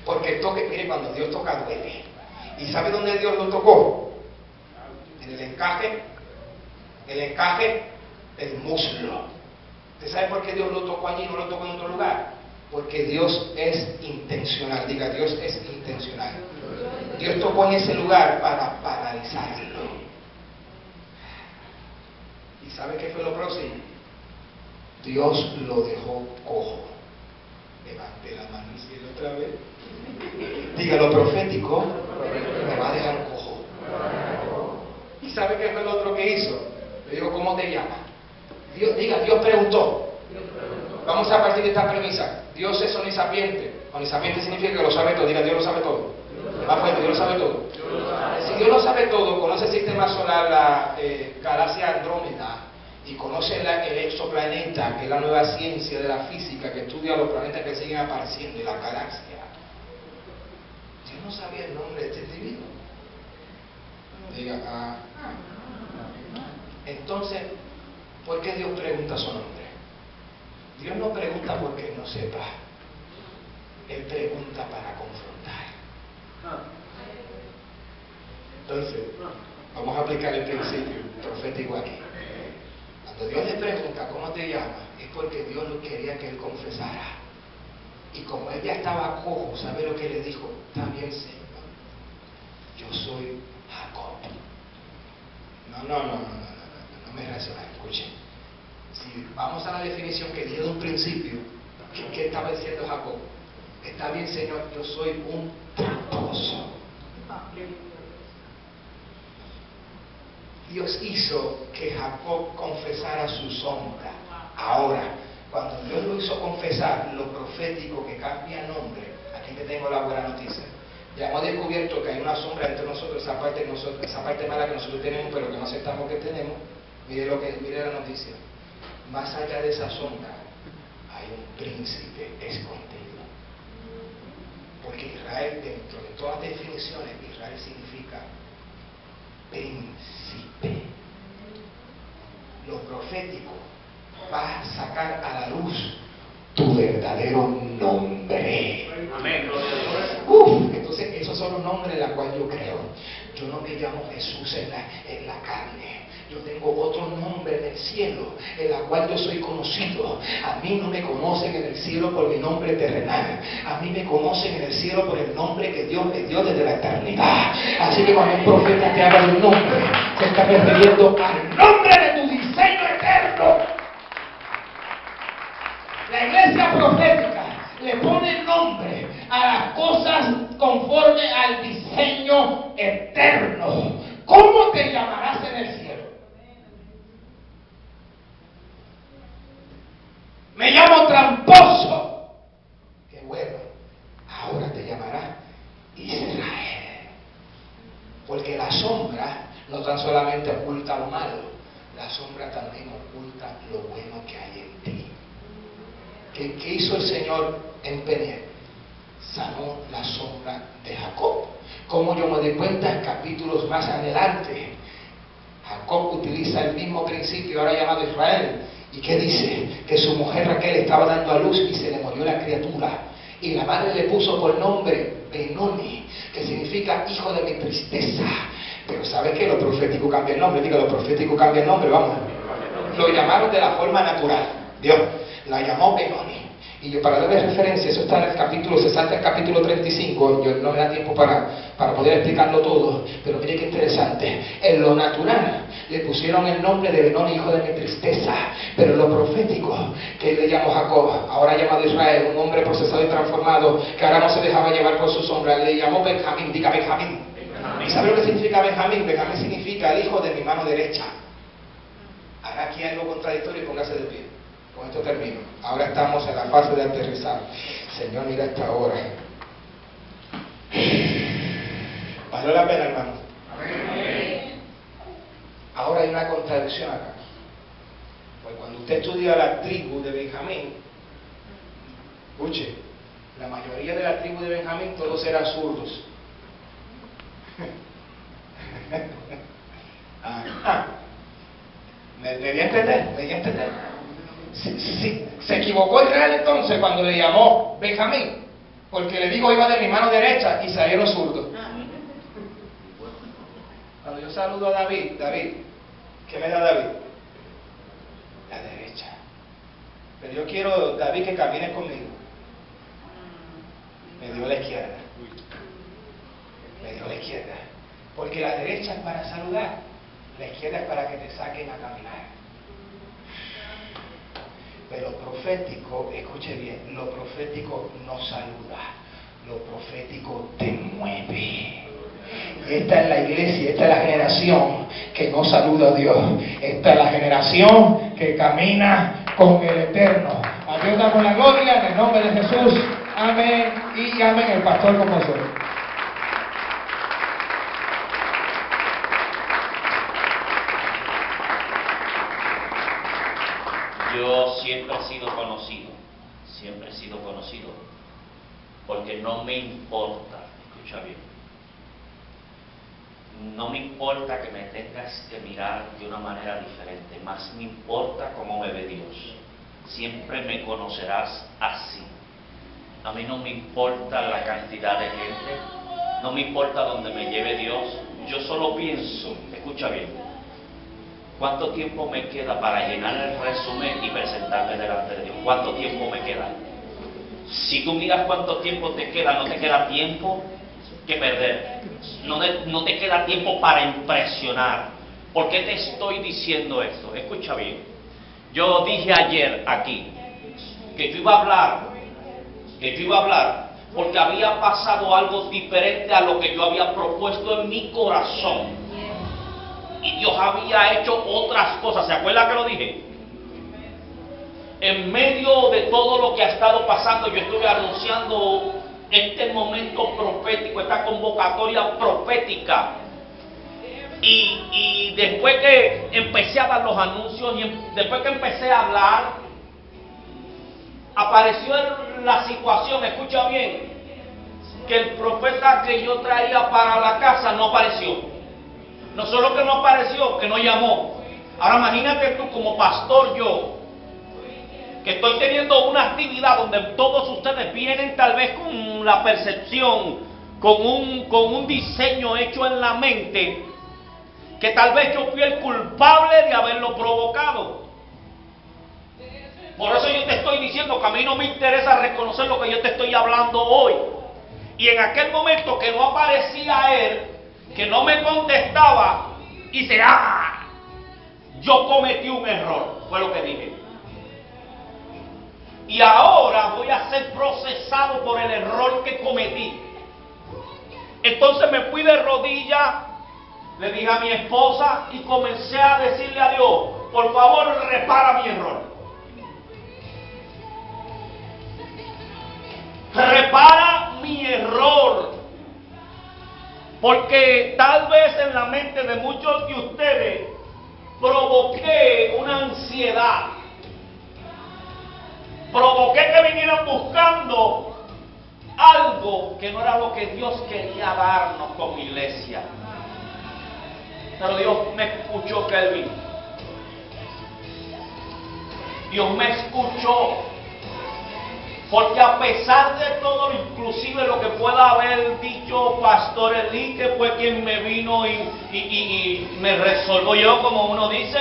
Porque el toque, mire, cuando Dios toca duele. ¿Y sabe dónde Dios lo tocó? En el encaje del muslo. ¿Usted sabe por qué Dios lo tocó allí y no lo tocó en otro lugar? Porque Dios es intencional. Diga, Dios es intencional. Dios tocó en ese lugar para paralizarlo. ¿Y sabe qué fue lo próximo? Dios lo dejó cojo. Levante la mano y cielo otra vez. Diga, lo profético me va a dejar cojo. ¿Y sabe qué fue lo otro que hizo? Le digo, ¿cómo te llamas? Dios preguntó. Vamos a partir de esta premisa. Dios es omnisapiente. Omnisapiente significa que lo sabe todo. Diga, Dios lo sabe todo. Más fuerte, Dios lo sabe todo. Si Dios lo sabe todo, conoce el sistema solar, la galaxia Andrómeda, y conoce el exoplaneta, que es la nueva ciencia de la física que estudia los planetas que siguen apareciendo y la galaxia. Dios no sabía el nombre de este individuo. Diga, Entonces, ¿por qué Dios pregunta su nombre? Dios no pregunta porque no sepa. Él pregunta para confrontar. Entonces, vamos a aplicar el principio profético aquí. Cuando Dios le pregunta cómo te llamas, es porque Dios no quería que él confesara. Y como él ya estaba cojo, ¿sabe lo que le dijo? Está bien, Señor, yo soy Jacob. No me racional, escuchen. Si vamos a la definición que dio de un principio, ¿qué estaba diciendo Jacob? Está bien, Señor, yo soy un tramposo. Dios hizo que Jacob confesara su sombra. Ahora, cuando Dios lo hizo confesar, lo profético que cambia nombre, aquí te tengo la buena noticia. Ya hemos descubierto que hay una sombra entre nosotros, esa parte mala que nosotros tenemos, pero que no aceptamos que tenemos. Mire la noticia. Más allá de esa sombra, hay un príncipe escondido. Porque Israel, dentro de todas las definiciones, Israel significa príncipe. Lo profético va a sacar a la luz tu verdadero nombre. Amén. Entonces esos son los nombres en los cuales yo creo. Yo no me llamo Jesús en la carne. Yo tengo otro nombre en el cielo, en la cual yo soy conocido. A mí no me conocen en el cielo por mi nombre terrenal. A mí me conocen en el cielo por el nombre que Dios me dio desde la eternidad. Así que cuando un profeta te habla de un nombre, se está refiriendo al nombre de tu diseño eterno. La iglesia profética le pone nombre a las cosas conforme al diseño eterno. ¿Cómo te llamarás en el cielo? Me llamo tramposo. Qué bueno. Ahora te llamarás Israel. Porque la sombra no tan solamente oculta lo malo, la sombra también oculta lo bueno que hay en ti. ¿Qué hizo el Señor en Peniel? Sanó la sombra de Jacob. Como yo me doy cuenta en capítulos más adelante, Jacob utiliza el mismo principio, ahora llamado Israel. ¿Y qué dice? Que su mujer Raquel estaba dando a luz y se le murió la criatura. Y la madre le puso por nombre Benoni, que significa hijo de mi tristeza. Pero ¿sabe qué? Lo profético cambia el nombre. Diga, lo profético cambia el nombre, vamos. Lo llamaron de la forma natural. Dios la llamó Benoni. Y yo, para darle referencia, eso está en el capítulo, se salta el capítulo 35, yo no me da tiempo para poder explicarlo todo, pero mire qué interesante. En lo natural, le pusieron el nombre de Benón, hijo de mi tristeza. Pero lo profético que él le llamó Jacob, ahora llamado Israel, un hombre procesado y transformado, que ahora no se dejaba llevar por su sombra, le llamó Benjamín. Diga Benjamín. ¿Y sabe lo que significa Benjamín? Benjamín significa el hijo de mi mano derecha. Ahora aquí hay algo contradictorio y póngase de pie. Con esto termino. Ahora estamos en la fase de aterrizar. Señor, mira esta hora. ¿Valió la pena, hermano? Ahora hay una contradicción acá. Pues cuando usted estudia la tribu de Benjamín, escuche, la mayoría de la tribu de Benjamín todos eran zurdos. ¿Me di a entender? ¿Me di a entender? Sí, se equivocó Israel entonces cuando le llamó Benjamín, porque le dijo iba de mi mano derecha y salieron zurdos. Cuando yo saludo a David, ¿qué me da David? La derecha. Pero yo quiero, David, que camine conmigo. Me dio la izquierda. Me dio la izquierda. Porque la derecha es para saludar, la izquierda es para que te saquen a caminar. Pero lo profético, escuche bien, lo profético no saluda, lo profético te mueve. Esta es la iglesia, esta es la generación que no saluda a Dios. Esta es la generación que camina con el Eterno. A Dios damos la gloria en el nombre de Jesús. Amén y amén. El pastor como soy. Yo siempre he sido conocido, porque no me importa, escucha bien, no me importa que me tengas que mirar de una manera diferente, más me importa cómo me ve Dios. Siempre me conocerás así. A mí no me importa la cantidad de gente, no me importa dónde me lleve Dios, yo solo pienso, escucha bien, ¿cuánto tiempo me queda para llenar el resumen y presentarme delante de Dios? ¿Cuánto tiempo me queda? Si tú miras cuánto tiempo te queda, no te queda tiempo que perder. No te queda tiempo para impresionar. ¿Por qué te estoy diciendo esto? Escucha bien. Yo dije ayer aquí que yo iba a hablar porque había pasado algo diferente a lo que yo había propuesto en mi corazón. Y Dios había hecho otras cosas. ¿Se acuerda que lo dije? En medio de todo lo que ha estado pasando, yo estuve anunciando este momento profético, esta convocatoria profética. Y después que empecé a dar los anuncios y después que empecé a hablar, apareció la situación, escucha bien, que el profeta que yo traía para la casa no apareció. No solo que no apareció, que no llamó. Ahora imagínate tú como pastor, yo, que estoy teniendo una actividad donde todos ustedes vienen tal vez con la percepción, con un diseño hecho en la mente, que tal vez yo fui el culpable de haberlo provocado. Por eso yo te estoy diciendo que a mí no me interesa reconocer lo que yo te estoy hablando hoy. Y en aquel momento que no aparecía él, que no me contestaba, dice, yo cometí un error, fue lo que dije. Y ahora voy a ser procesado por el error que cometí. Entonces me fui de rodillas, le dije a mi esposa y comencé a decirle a Dios, por favor repara mi error. Repara mi error. Porque tal vez en la mente de muchos de ustedes provoqué una ansiedad. Provoqué que vinieran buscando algo que no era lo que Dios quería darnos como iglesia. Pero Dios me escuchó, Kelvin. Dios me escuchó. Porque a pesar de todo, inclusive lo que pueda haber dicho Pastor Eli, que fue quien me vino y me resolvió, como uno dice,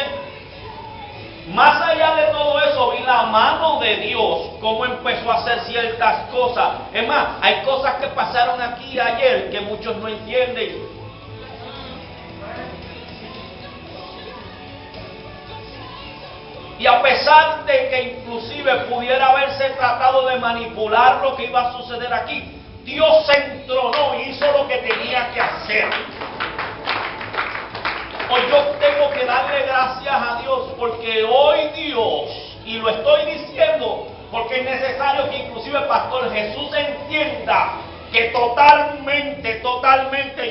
más allá de todo eso, vi la mano de Dios, cómo empezó a hacer ciertas cosas. Es más, hay cosas que pasaron aquí ayer que muchos no entienden. Y a pesar de que inclusive pudiera haberse tratado de manipular lo que iba a suceder aquí, Dios se entronó y hizo lo que tenía que hacer. Hoy yo tengo que darle gracias a Dios porque hoy Dios, y lo estoy diciendo porque es necesario que inclusive el Pastor Jesús entienda que totalmente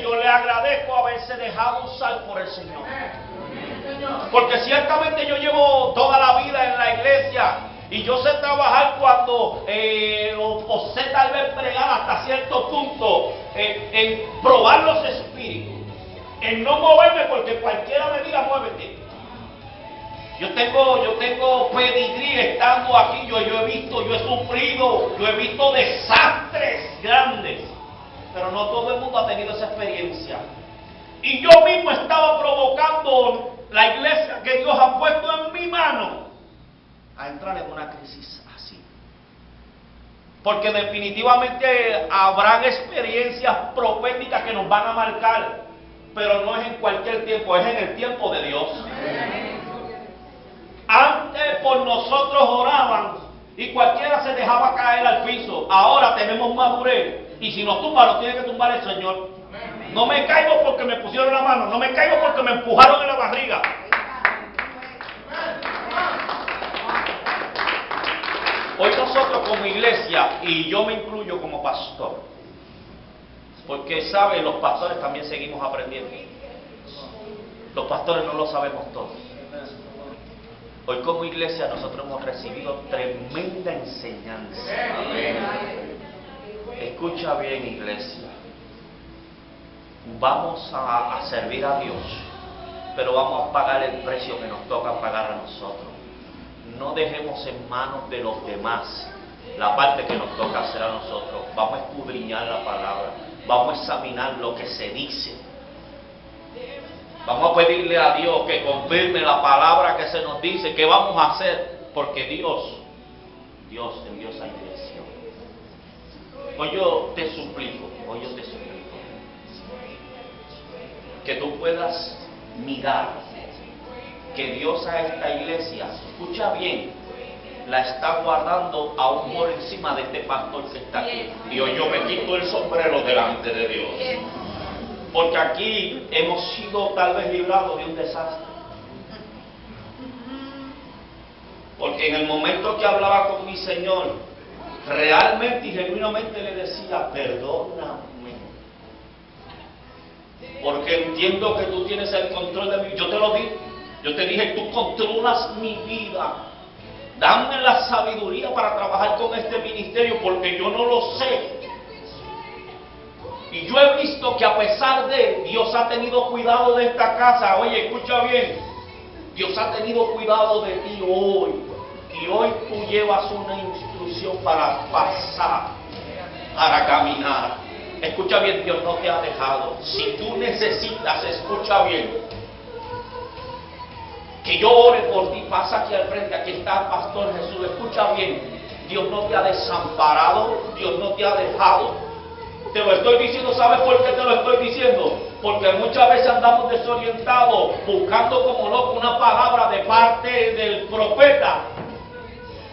yo le agradezco haberse dejado usar por el Señor. Porque ciertamente yo llevo toda la vida en la iglesia y yo sé trabajar cuando, o sé tal vez pregar hasta cierto punto, en probar los espíritus, en no moverme porque cualquiera me diga muévete. Yo tengo pedigrí estando aquí, yo he visto, yo he sufrido, yo he visto desastres grandes, pero no todo el mundo ha tenido esa experiencia. Y yo mismo estaba provocando la iglesia que Dios ha puesto en mi mano a entrar en una crisis así. Porque definitivamente habrán experiencias proféticas que nos van a marcar, pero no es en cualquier tiempo, es en el tiempo de Dios. Antes por nosotros oraban y cualquiera se dejaba caer al piso. Ahora tenemos madurez y si nos tumba, nos tiene que tumbar el Señor. No me caigo porque me pusieron la mano, no me caigo porque me empujaron en la barriga. Hoy nosotros como iglesia, y yo me incluyo como pastor, porque saben, los pastores también seguimos aprendiendo. Los pastores no lo sabemos todo. Hoy como iglesia nosotros hemos recibido tremenda enseñanza. Escucha bien, iglesia. Vamos a servir a Dios, pero vamos a pagar el precio que nos toca pagar a nosotros. No dejemos en manos de los demás la parte que nos toca hacer a nosotros. Vamos a escudriñar la palabra, vamos a examinar lo que se dice. Vamos a pedirle a Dios que confirme la palabra que se nos dice, que vamos a hacer, porque Dios envió esa dirección. Hoy yo te suplico, que tú puedas mirar que Dios a esta iglesia, escucha bien, la está guardando aún por encima de este pastor que está aquí. Y hoy yo me quito el sombrero delante de Dios. Porque aquí hemos sido tal vez librados de un desastre. Porque en el momento que hablaba con mi Señor, realmente y genuinamente le decía, perdóname. Porque entiendo que tú tienes el control de mí. Yo te lo dije. Yo te dije, tú controlas mi vida. Dame la sabiduría para trabajar con este ministerio porque yo no lo sé. Y yo he visto que a pesar de Dios ha tenido cuidado de esta casa. Oye, escucha bien. Dios ha tenido cuidado de ti hoy. Y hoy tú llevas una instrucción para pasar, para caminar. Escucha bien, Dios no te ha dejado. Si tú necesitas, escucha bien, que yo ore por ti, pasa aquí al frente, aquí está el Pastor Jesús. Escucha bien, Dios no te ha desamparado, Dios no te ha dejado. Te lo estoy diciendo, ¿sabes por qué te lo estoy diciendo? Porque muchas veces andamos desorientados, buscando como locos una palabra de parte del profeta.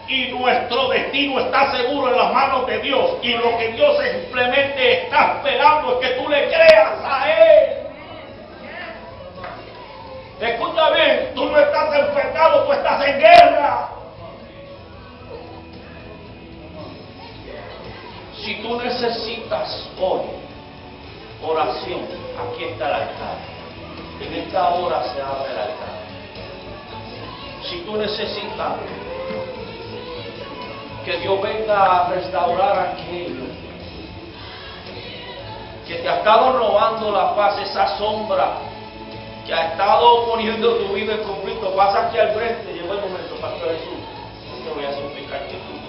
Y nuestro destino está seguro en las manos de Dios. Y lo que Dios simplemente está esperando es que tú le creas a Él. Escucha bien, tú no estás en pecado, tú estás en guerra. Si tú necesitas hoy oración, aquí está el altar. En esta hora se abre el altar. Si tú necesitas que Dios venga a restaurar aquello que te ha estado robando la paz, esa sombra que ha estado poniendo tu vida en conflicto, pasa aquí al frente. Llegó el momento, Pastor Jesús, te voy a suplicar que tú